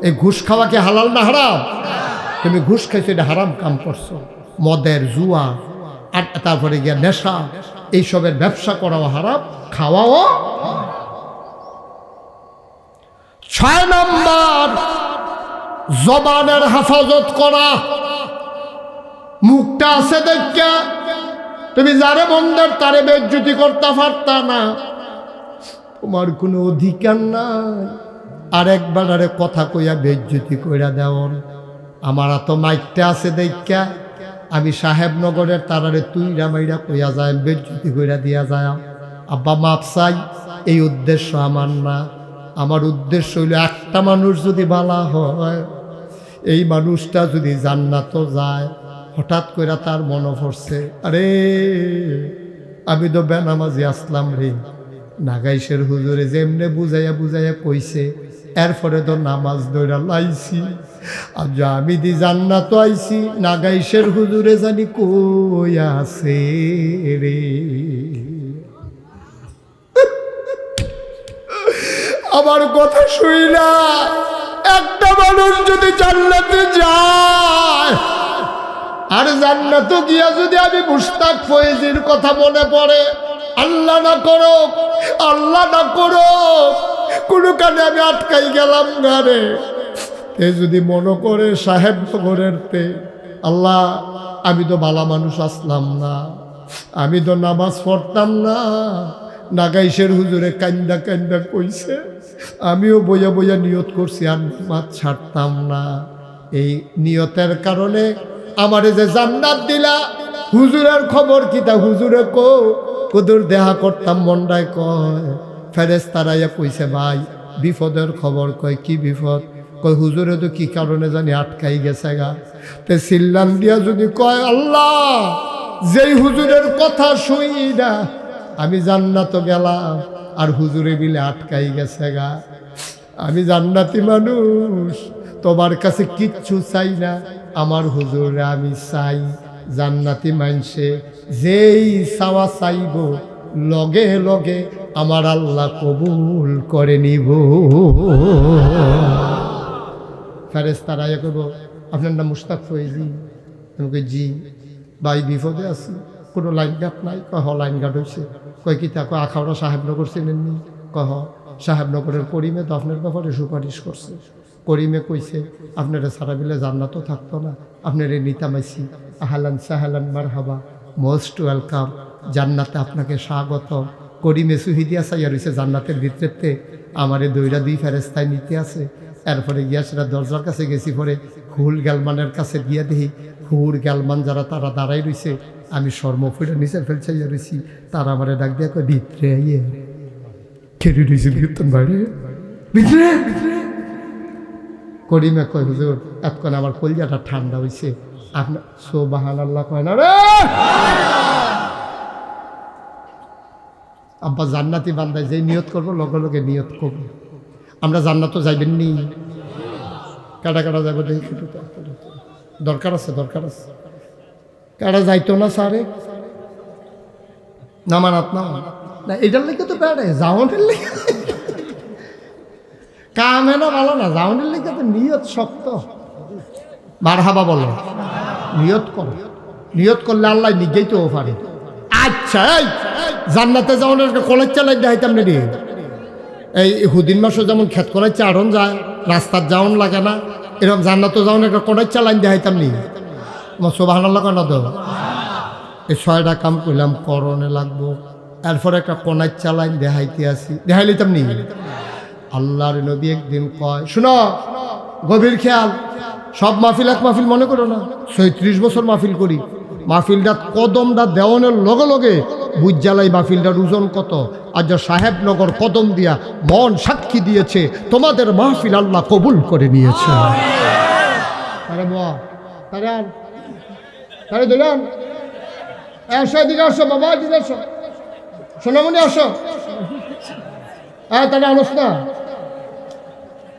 এই ঘুষ খাওয়া কি হালাল না হারাম? তুমি ঘুষ খাইছো, এটা হারাম কাম করছো। মদের, জুয়া, আর তারপরে গিয়া নেশা, এইসবের ব্যবসা করাও হারাম, খাওয়াও। 6 নম্বর জবানের হেফাজত করা। মুখটা আছে দেখা তুমি যারে মন্দের তারে বেজ্জতি করতে পারতা না, তোমার কোনো অধিকার নাই আর একবার আরে কথা কইয়া বেজ্জতি কইরা দেওন। আমার তো মাইকটা আছে দেখা আমি সাহেবনগরের তারারে তুইরা মাইরা কইয়া যায়, বেজ্জতি কইরা দিয়া যায়। আব্বা মাপ চাই, এই উদ্দেশ্য আমার না। আমার উদ্দেশ্য হইল একটা মানুষ যদি বালা হয়, এই মানুষটা যদি জান্নাতও যায়, হঠাৎ করে তার মনে পড়ছে, আরে আমি তো বেনামাজি আসলাম রে, নাগাইশের হুজুরে যেমনে বুঝাইয়া বুঝাইয়া কইছে, এরপরে তো নামাজ দৌড়া লাইছি, আর আমি দি জান্নাত আইছি, নাগাইশের হুজুরে জানি কই আছে রে। আমার কথা শুইলা একটা মানুষ যদি জান্নাতে যায়, আর জান্নাতে গিয়া যদি আমি মুশতাক ফয়েজির কথা মনে পড়ে, আল্লাহ না করো, আল্লাহ না করো, কোনো কানে আমি আটকাই গেলাম গারে, এ যদি মনে করে সাহেবনগরের তে, আল্লাহ আমি তো ভালো মানুষ আসলাম না, আমি তো নামাজ পড়তাম না, নাগাইশের হুজুরে কান্দা কান্দা কইছে, আমিও বইয়া বইয়া নিয়ত করছি আর নামাজ ছাড়তাম না, এই নিয়তের কারণে আমারে যে জান্নাত দিলা, হুজুরের খবর কি তা হুজুরে কদুর দেহা করতাম মন্ডায় কয়, ফেরেশতারা কইছে ভাই বিপদের খবর। কয় কি বিপদ? কয় হুজুরে তো কি কারণে জানি আটকাই গেছে গা। তে সিল্লান দিয়া যদি কয়, আল্লাহ যেই হুজুরের কথা শুই না আমি জান্নাত গেলাম, আর হুজুরে বিলে আটকাই গেছে গা, আমি জান্নাতি মানুষ, তোমার কাছে কিচ্ছু চাই না, আমার হুজুরে আমি চাই। জান্নাতি মানছে যেই চাওয়া চাইব লগে লগে আমার আল্লাহ কবুল করে নিব। ফেরেশতারা ইয়ে করবো, আপনার নাম মুশতাক ফয়েজি? আমি কই জি। ভাই বিপদে আছি, কোনো লাইন গার্ড নাই? কহ লাইন গার্ড হয়েছে। কয় কি তা? কয় আখাউড়া সাহেবনগর চিনেননি? কহ সাহেবনগরের করিমে তো আপনার ব্যাপারে সুপারিশ করছে। করিমে কইছে আপনারা সারা বিলে জান্নাতও থাকতো না, আপনারে নিতামাইছি। আহলান সাহালান মারহাবা, মোস্ট ওয়েলকাম, জান্নাতে আপনাকে স্বাগত। করিমে সুহিদিয়া সাইয়া রয়েছে জান্নাতের ভিতরেতে, আমারে দইরা দুই ফেরেস্তায় নিতে আছে। এরপরে গিয়া সেটা দরজার কাছে গেছি, পরে হুল গ্যালমানের কাছে গিয়া দেখি হুর গ্যালমান যারা তারা দাঁড়াই রয়েছে, আমি শর্ম ফুটে নিচে ফেলছাইয়া রয়েছি। তারা আমারে ডাক দিয়া কয় ভিতরে আইয়ে খেড়ে রয়েছে কীর্তন বাইরে ভিতরে। করিমে কয় হুজুর এতক্ষণ আমার কলজাটা ঠান্ডা হয়েছে, আপনার সুবহানাল্লাহ কয় না রে। আব্বা জান্নাতি বান্দায় যেই নিয়ত করবো লগে লগে নিয়ত করবো। আমরা জান্নাতও যাইবেন নি? কাটা কাটা যাবো দেখি, দরকার আছে, দরকার আছে। কাটা যাইতো না সারে নামানাত না না, এটার লেগে তো বেড়ে যাওয়ানের লেগে কামে না ভালো না, যাওয়ানের লেগে তো নিয়ত শক্ত। মারহাবা বলো, নিয়ত করো, নিয়ত করলে আল্লাহ নিজেই তো পারে। আচ্ছা এই জান্নাতে যাওয়ানের কলেজ চালাই দেখাইতাম না রে। এই হুদিন মাসও যেমন খেত করাই চারণ যায়, রাস্তার যাওন লাগে না, এরকম জান্নাতও যাওন একটা কোনাই চালাইন দেখাইতাম নি। সুবহানাল্লাহ কেন তো এই 6টা কাম করলাম, করণে লাগবো। এরপরে একটা কোনাই চালাইন দেখাইতে আসি, দেখাই লইতাম নি। আল্লাহর নবী একদিন কয়, শুনো গভীর খেয়াল, সব মাহফিল এক মাহফিল মনে করো না। 36 বছর মাহফিল করি, মাহফিলটা কদমটা দেওয়ানের লগে লগে বুঝ জ্বালাই মাহফিলটার ওজন কত। আর যা সাহেবনগর কদম দিয়া মন সাক্ষী দিয়েছে তোমাদের মাহফিল আল্লাহ কবুল করে নিয়েছে। আরে বাহ, তারে আর তারে দিলাম। আসো এদিকে আসো বাবা, এদিকে আসো, সোনামণি আসো। হ্যাঁ তাহলে আনোস না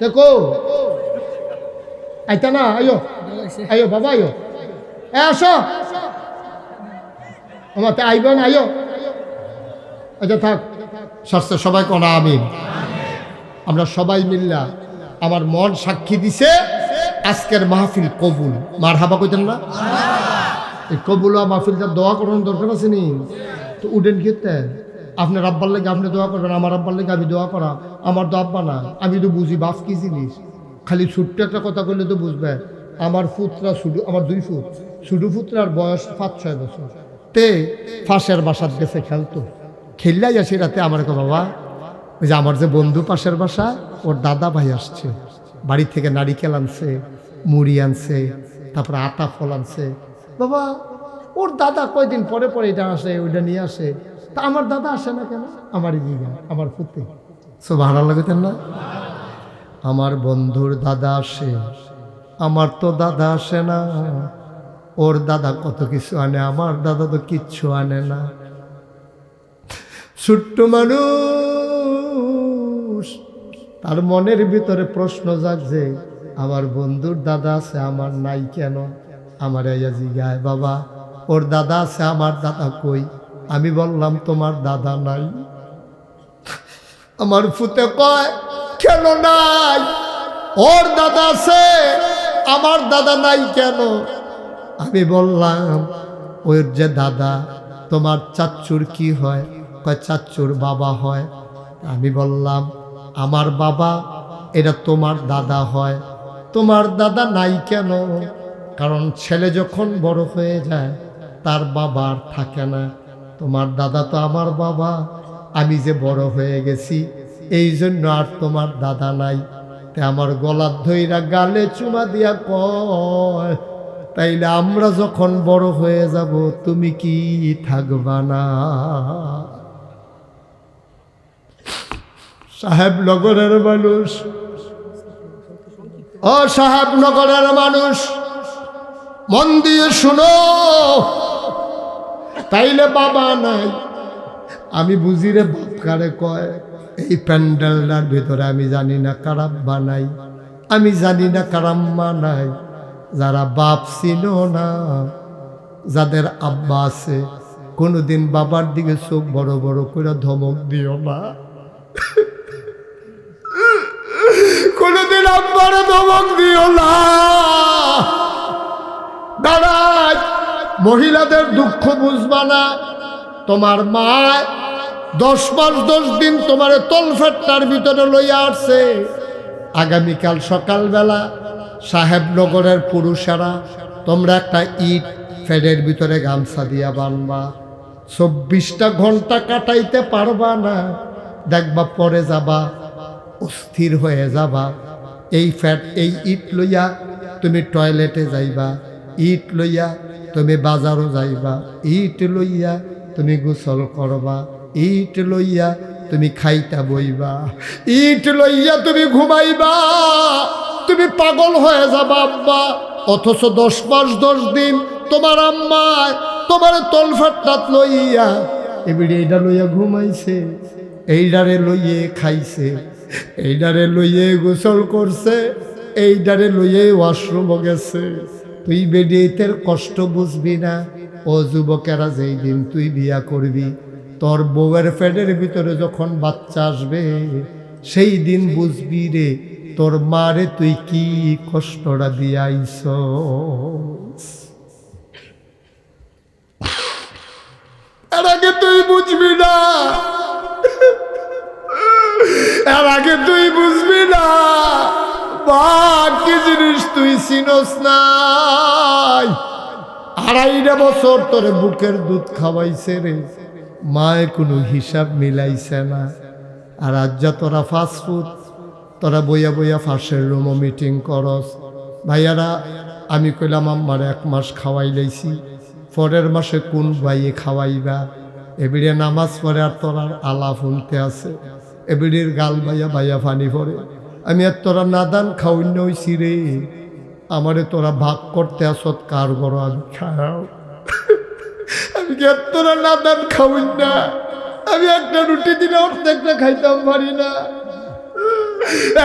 দেখো, আইতা না, আয়ো আয়ো বাবা আয়ো, আসো আমার আইব না, আয়ো। আচ্ছা থাক, স্বাস্থ্য সবাই কোনা আমিন। আমরা সবাই মিল্লা আমার মন সাক্ষী দিছে আজকের মাহফিল কবুল। মারহাবা কইতেন না? এই কবুল মাহফিলটা দোয়া করার দরকার আছে নি? তো উডেন খেতে আপনার আব্বার লেগে আপনি দোয়া করবেন, আমার আব্বার লেগে আমি দোয়া করা। আমার তো আব্বা না, আমি তো বুঝি বাপ কি জিনিস। খালি ছোট্ট একটা কথা কইলে তো বুঝবে। আমার পুত্রা শুধু, আমার 2 ফুট শুধু পুত্রার বয়স 5-6 বছর, তে ফাঁসের বাসার গেছে খেলতো, খেললাই আসি রাতে। আমার বাবা ওই যে আমার যে বন্ধু পাশের বাসা, ওর দাদা ভাই আসছে, বাড়ি থেকে নারিকেল আনছে, মুড়ি আনছে, তারপরে আটা ফল আনছে। বাবা ওর দাদা কয়দিন পরে পরে এটা আসে, ওইটা নিয়ে আসে। তা আমার দাদা আসে না কেন? আমারই জিগা, আমার পুতে। ভালো লাগতেন না? আমার বন্ধুর দাদা আসে, আমার তো দাদা আসে না। ওর দাদা কত কিছু আনে, আমার দাদা তো কিচ্ছু আনে না। ছোট্ট মানুষ, তার মনের ভিতরে প্রশ্ন জাগছে, আমার বন্ধুর দাদা আছে আমার নাই কেন? আমার আইয়া জিগায়, বাবা ওর দাদা আছে, আমার দাদা কই? আমি বললাম তোমার দাদা নাই। আমার ফুতে কয় কেন নাই? ওর দাদা আছে, আমার দাদা নাই কেন? আমি বললাম ওর যে দাদা, তোমার চাচ্চুর কি হয়? কয় চাচ্চুর বাবা হয়। আমি বললাম আমার বাবা, এটা তোমার দাদা হয়। তোমার দাদা নাই কেন? কারণ ছেলে যখন বড় হয়ে যায় তার বাবা আর থাকে না। তোমার দাদা তো আমার বাবা, আমি যে বড় হয়ে গেছি এই জন্য আর তোমার দাদা নাই। তে আমার গলার ধইরা গালে চুমা দিয়া কয়, তাইলে আমরা যখন বড় হয়ে যাব তুমি কি থাকবা না? সাহেবনগরের মানুষ, ও সাহেবনগরের মানুষ, মন দিয়ে শুনো। তাইলে বাবা নাই, আমি বুঝি রে বাপ কারে কয়। এই প্যান্ডেলটার ভিতরে আমি জানি না কারাম বানাই, আমি জানি না কারাম্মা নাই। যারা বাপ ছিল না, যাদের আব্বা আছে, কোনোদিন বাবার দিকে চোখ বড় বড় করে ধমক দিও না। কোনোদিন আব্বারে ধমক দিও দিও না। দাঁড়ায়, মহিলাদের দুঃখ বুঝবা না। তোমার মা 10 মাস 10 দিন তোমার তলফেটটার ভিতরে লইয়া আসছে। আগামীকাল সকালবেলা সাহেবনগরের পুরুষেরা তোমরা একটা ইট ফেডের ভিতরে গামছা দিয়া বানবা। 24টা ঘন্টা কাটাইতে পারবা না, দেখবা পরে যাবা, অস্থির হয়ে যাবা। এই ফ্যাট, এই ইট লইয়া তুমি টয়লেটে যাইবা, ইট লইয়া তুমি বাজারও যাইবা, ইট লইয়া তুমি গোসল করবা, ইট লইয়া তুমি খাইতা বইবা, ইট লইয়া তুমি ঘুমাইবা। তুমি পাগল হয়ে যাবা আম্মা। অথচ 10 মাস 10 দিন তোমার আম্মা তোমার তলফাটটাত লইয়া এবারে এইটা লইয়া ঘুমাইছে, এইডারে লইয়ে খাইছে, এইডারে লইয়ে গোসল করছে, এইডারে লইয়ে ওয়াশরুম গেছে। তুই বেডিয়েতের কষ্ট বুঝবি না। ও যুবকেরা, যেই দিন তুই বিয়া করবি, তোর বউয়ের পেটের ভিতরে যখন বাচ্চা আসবে, সেই দিন বুঝবি রে তোর মারে তুই কি কষ্টটা দিয়াইছ। এর আগে তুই বুঝবি না, এর আগে তুই বুঝবি না। মা কি জিনিস তুই চিনস নাই। 2.5 বছর তোরে বুকের দুধ খাওয়াইছে রে, মায়ে কোনো হিসাব মিলাইছে না। আর আজ যা তোরা ফাস্টফুড, তোরা বইয়া বইয়া ফাঁসের রুমও মিটিং করস। ভাইয়ারা, আমি কইলাম আম্মার 1 মাস খাওয়াই লাইছি, পরের মাসে কোন ভাইয়ে খাওয়াইবা। এবিড়ে নামাজ পড়ে আর তোরার আলা ফুলতে আছে, এবিড়ির গাল ভাইয়া ভাইয়া ফানি পড়ে। আমি আর তোরা নাদান খাওয়াইন হইছি রে, আমারে তোরা ভাগ করতে আসত কার বড় আমি খাও। আমি কি আর তোরা নাদান খাওয়াইন না? আমি একটা রুটি দিলে অর্ধেকটা খাইতাম পারি না,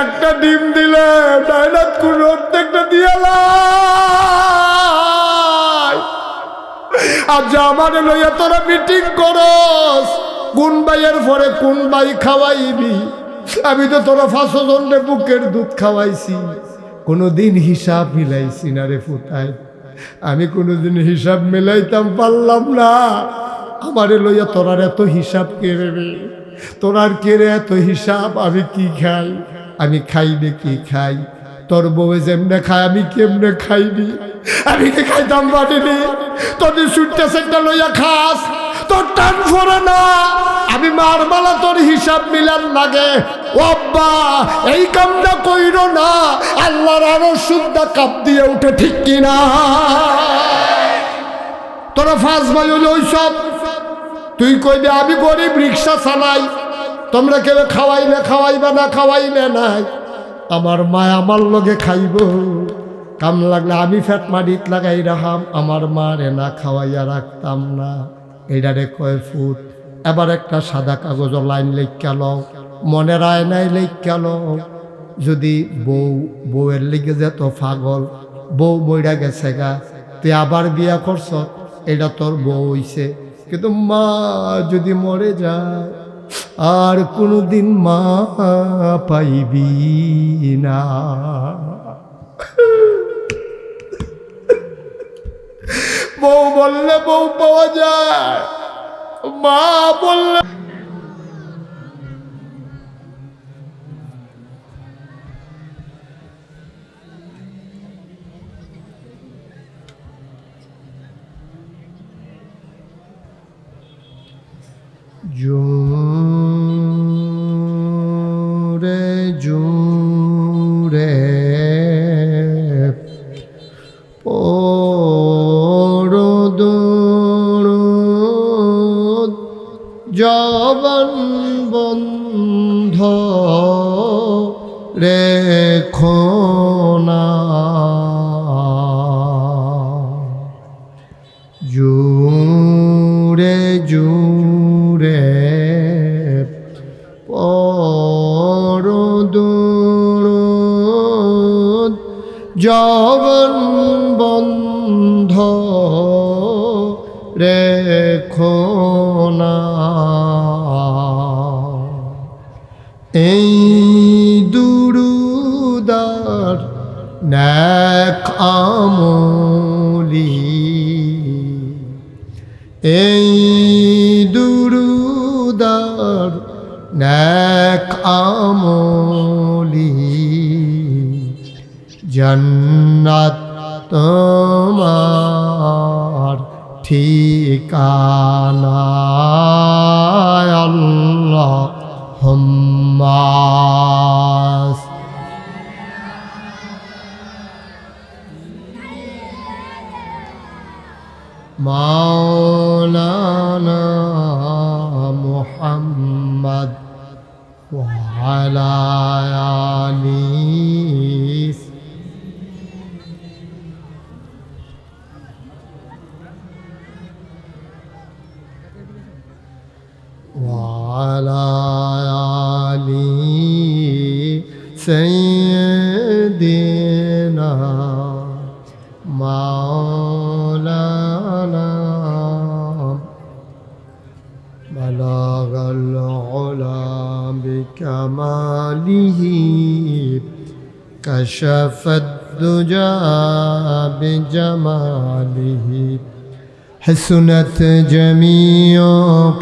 একটা ডিম দিলে ডাইনাত কোন অর্ধেকটা দিয়ালাই। আজ আমারে লইয়া তোরা মিটিং করস, কোন ভাইয়ের পরে কোন ভাই খাওয়াইবি। আমি তো তোরা 5 জনে বুকের দুধ খাওয়াইছি, কোনোদিন হিসাব মিলাইছি না রে ফুটাই। আমি কোনোদিন হিসাব মিলাইতাম পারলাম না। আমারে লইয়া তোরার এত হিসাব কেড়ে রে, তোরার কেড়ে এত হিসাব। আমি কি খাই, আমি খাইলে কি খাই, তোর বউয়ে যেমনে খায় আমি কেমনে খাইনি। আমি কি খাইতাম পারিনি? তোদের সুটটা সেটটা লইয়া খাস, তোর টান ফোরে না। আমি মারবালা তোর হিসাব মিলান লাগে। ও আব্বা, এই কামটা কইরো না, আল্লাহর আরো শুদ্ধা কাপ দিয়ে উঠে, ঠিক কিনা? তোরা 5 ভাই হইলে ওই সব তুই কইবে আমি গরিব, রিক্সা চালাই, তোমরা কেউ খাওয়াইলে খাওয়াইবা না, খাওয়াইলে নাই। আমার মা আমার লগে খাইব, কাম লাগলে আমি ফ্যাট মারিত লাগাই রাখাম, আমার মারে না খাওয়াইয়া রাখতাম না। এইটারে কয় ফুট। এবার একটা সাদা কাগজ লাইন লেখা লও, মনের আয়নায় লেখা লও। যদি বউয়ের লিগে যেত পাগল, বউ মইরা গেছে গা, তুই আবার বিয়া করছ, এটা তোর বউ হইছে। কিন্তু মা যদি মরে যায় আর কোনোদিন মা পাইবি না। বউ বললে বউ পাওয়া যায়, মা বললে জোরে জোরে পরদরদ জবান বন্ধ রেখো না। জোরে জোরে পরদরদ জবান বন্ধ রেখো না। এই দুরুদার নেক আমলি এই দুরুদার নেক আমলি জান্নাত তোমার ঠিকানা আল্লাহুম্মা মাওলানা মুহাম্মদ ওয়া আলা আলিহি وعلى آل سيدنا مولانا بلغ العلا بكماله كشف الدجى بجماله حسنت جميع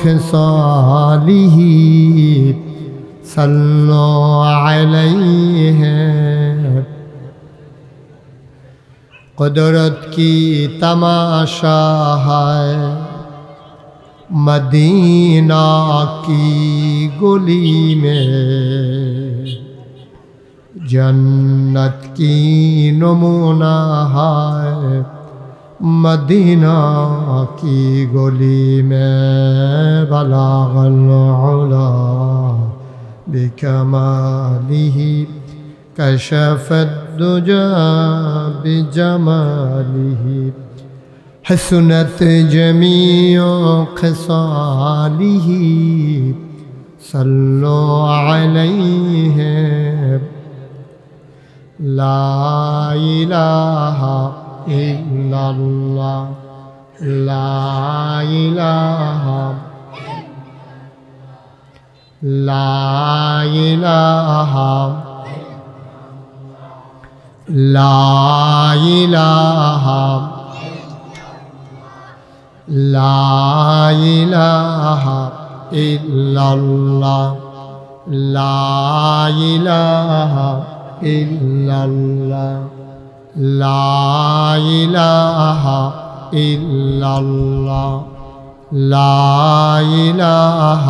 خصاله صلوا عليه قدرت کی تماشا ہے مدینہ کی گلی میں جنت کی نمونہ ہے مدینہ کی گلی میں بلغ العلا بکمالہ کشف الدجى بجمالہ حسنت جميع خصاله صلوا عليه لا إله إلا الله لا إله لا إله لا إله لا إله إلا الله لا إله إلا الله لا إله إلا الله لا إله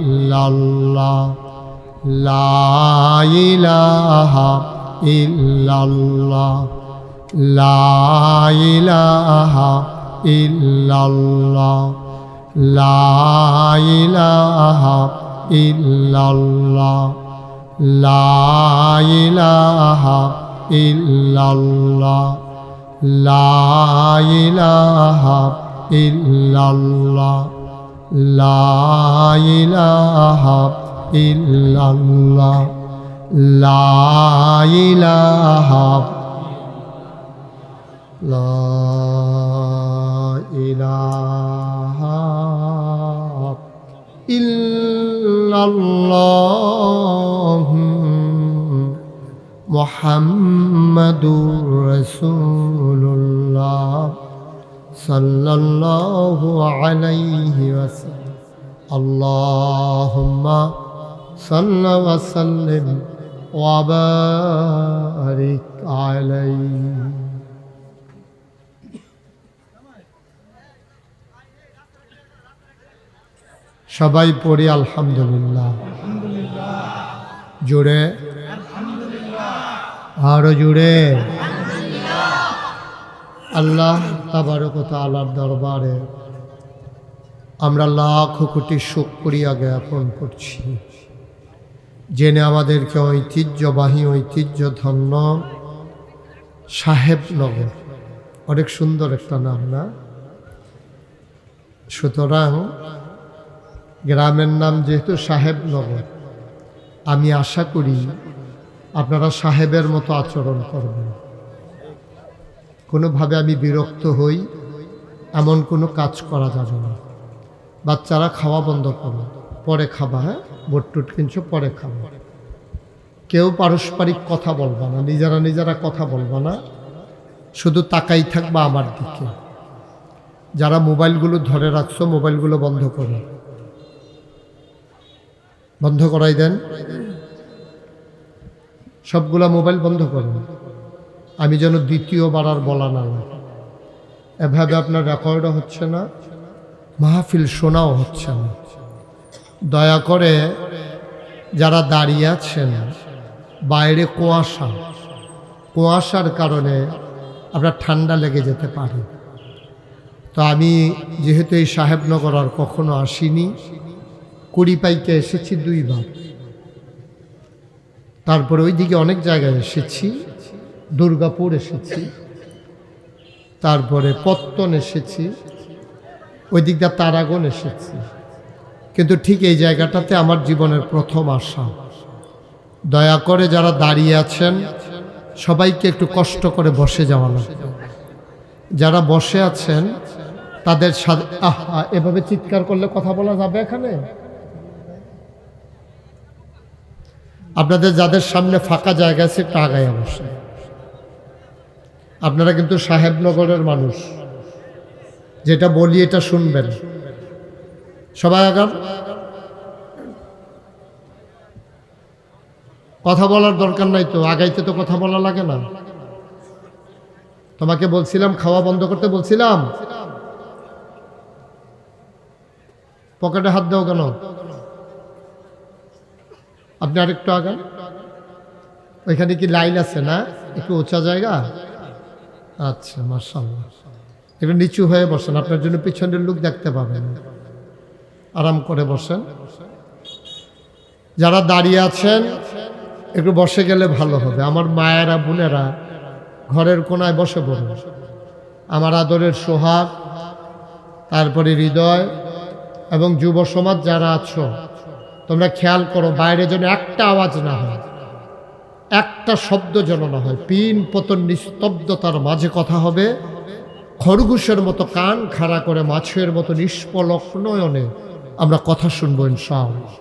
إلا الله لا إله إلا الله لا إله إلا الله لا إله إلا الله لا إله إلا الله لا إله إلا الله لا إله إلا الله لا إله لا إله إلا الله محمد رسول الله صلى الله عليه وسلم اللهم صل وسلم وبارك عليه সবাই পড়ি আলহামদুলিল্লাহ জোরে আরো জোরে আল্লাহ তাবারক ওয়া তাআলার দরবারে আমরা লাখ কোটি শুকরিয়া জ্ঞাপন করছি জেনে আমাদেরকে ঐতিহ্যবাহী ঐতিহ্যধন্য সাহেবনগর, অনেক সুন্দর একটা নাম না? সুতরাং গ্রামের নাম যেহেতু সাহেবনগর, আমি আশা করি আপনারা সাহেবের মতো আচরণ করবেন। কোনোভাবে আমি বিরক্ত হই এমন কোনো কাজ করা যাবে না। বাচ্চারা খাওয়া বন্ধ করো, পরে খাবা, হ্যাঁ? বুট টুট কিনছো পরে খাবো। কেউ পারস্পরিক কথা বলবা না, নিজেরা নিজেরা কথা বলবা না, শুধু তাকাই থাকবা আমার দিকে। যারা মোবাইলগুলো ধরে রাখছো মোবাইলগুলো বন্ধ করো, বন্ধ করাই দেন, সবগুলা মোবাইল বন্ধ করুন। আমি যেন দ্বিতীয়বার আর বলা না লাগে। এভাবে আপনার রেকর্ডও হচ্ছে না, মাহফিল শোনাও হচ্ছে না। দয়া করে যারা দাঁড়িয়ে আছেন, বাইরে কুয়াশার কারণে আপনার ঠান্ডা লেগে যেতে পারে। তো আমি যেহেতু এই সাহেবনগর আর কখনো আসিনি, কুড়িপাইকে এসেছি 2 বার, তারপরে ওইদিকে অনেক জায়গায় এসেছি, দুর্গাপুর এসেছি, তারপরে পত্তন এসেছি, ওই দিক দিয়ে তারাগণ এসেছি, কিন্তু ঠিক এই জায়গাটাতে আমার জীবনের প্রথম আসা। দয়া করে যারা দাঁড়িয়ে আছেন সবাইকে একটু কষ্ট করে বসে যাওয়া লাগবে। যারা বসে আছেন তাদের সাথে এভাবে চিৎকার করলে কথা বলা যাবে এখানে? আপনাদের যাদের সামনে ফাঁকা জায়গা আছে একটু আগায় বসে। আপনারা কিন্তু সাহেবনগরের মানুষ, যেটা বলি এটা শুনবেন। সবাই আগান। কথা বলার দরকার নাই তো, আগাইতে তো কথা বলা লাগে না। তোমাকে বলছিলাম খাওয়া বন্ধ করতে বলছিলাম, পকেটে হাত দাও কেন? আপনি আরেকটু আগান। ওইখানে কি লাইন আছে না? একটু উঁচা জায়গা। আচ্ছা, মাশাআল্লাহ। একটু নিচু হয়ে বসেন, আপনার জন্য পিছনের লোক দেখতে পাবেন। আরাম করে বসেন। যারা দাঁড়িয়ে আছেন একটু বসে গেলে ভালো হবে। আমার মায়েরা বোনেরা ঘরের কোনায় বসে পড়ুন। আমার আদরের সোহাগ, তারপরে হৃদয় এবং যুব সমাজ যারা আছো, তোমরা খেয়াল করো বাইরে যেন একটা আওয়াজ না হয়, একটা শব্দ যেন না হয়। পিন পতন নিস্তব্ধতার মাঝে কথা হবে। খরগোশের মতো কান খাড়া করে মাছের মতো নিষ্পলক নয়নে আমরা কথা শুনবো ইনশাআল্লাহ।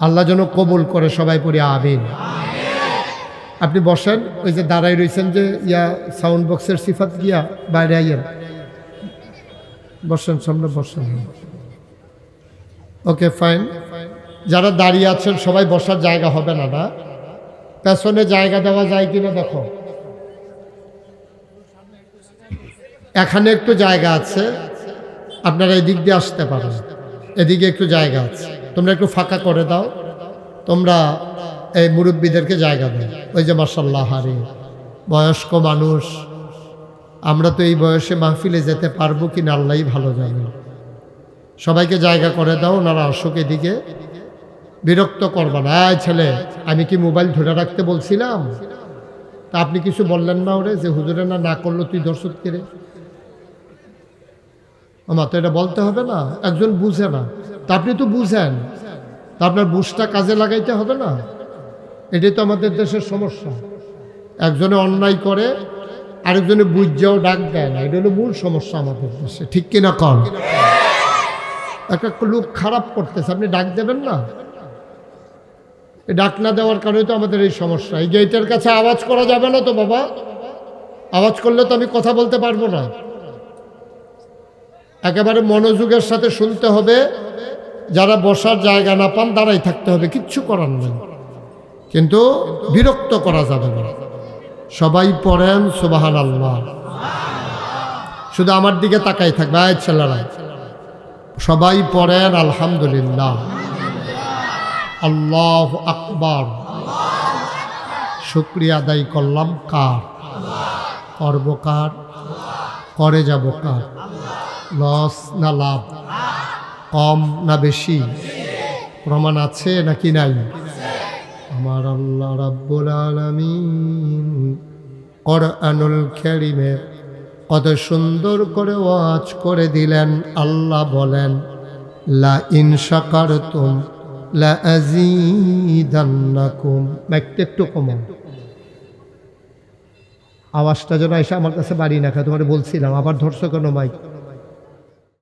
আল্লাহ যেন কবুল করে, সবাই পড়ি আমিন। আপনি বসেন, ওই যে দাঁড়াই রয়েছেন যে সাউন্ড বক্সের সিফাত গিয়া বাইরে আইয়েন, বসেন, সামনে বসেন। ওকে, ফাইন। যারা দাঁড়িয়ে আছেন সবাই বসার জায়গা হবে না, না পেছনে জায়গা দেওয়া যায় কিনা দেখো। এখানে একটু জায়গা আছে, আপনারা এদিক দিয়ে আসতে পারেন, এদিকে একটু জায়গা আছে, তোমরা একটু ফাঁকা করে দাও। তোমরা এই মুরব্বীদেরকে জায়গা দাও। ওই যে মাশাআল্লাহ, হারে বয়স্ক মানুষ, আমরা তো এই বয়সে মাহফিলে যেতে পারবো কিনা আল্লাহই ভালো জানে। সবাইকে জায়গা করে দাও, ওনারা অশোক এদিকে। বিরক্ত করবা না। ছেলে, আমি কি মোবাইল ধরে রাখতে বলছিলাম? তা আপনি কিছু বললেন না ওরে যে হুজুরে না করলো তুই দর্শক কেড়ে? আমার তো এটা বলতে হবে না, একজন বুঝে না, তা আপনি তো বুঝেন, তা আপনার বুঝটা কাজে লাগাইতে হবে না। এটাই তো আমাদের দেশের সমস্যা। একজনে অন্যায় করে, আরেকজনে বুঝাও ডাক দেয় না, এটা হলো মূল সমস্যা আমাদের দেশে। ঠিক কিনা কন? একটা লোক খারাপ করতেছে, আপনি ডাক দেবেন না? ডাক না দেওয়ার কারণে তো আমাদের এই সমস্যা। এই গেটের কাছে আওয়াজ করা যাবে না তো বাবা, আওয়াজ করলে তো আমি কথা বলতে পারবো না। একেবারে মনোযোগের সাথে শুনতে হবে। যারা বসার জায়গা না পান দাঁড়াই থাকতে হবে, কিচ্ছু করার নেই, কিন্তু বিরক্ত করা যাবে না। সবাই পড়েন সুবহানাল্লাহ। শুধু আমার দিকে তাকাই থাকবে। আয় ছেলেরা, সবাই পড়েন আলহামদুলিল্লাহ, আল্লাহু আকবার। শুকরিয়া আদায় করলাম কার? করব কার? করে যাব কার? লস না লাভ? কম না বেশি? প্রমাণ আছে নাকি নাই? আমার আল্লাহ রাব্বুল আলামিন কোরআনুল কারীমে কত সুন্দর করে ওয়াজ করে দিলেন। আল্লাহ বলেন, লা ইন শাকারতুম লা আযীদান্নাকুম। মাইকটা একটু কমাও, আওয়াজটা যেন এসে আমার কাছে বাড়ি না খায়। তোমার বলছিলাম, আবার ধরছো কেন মাইক?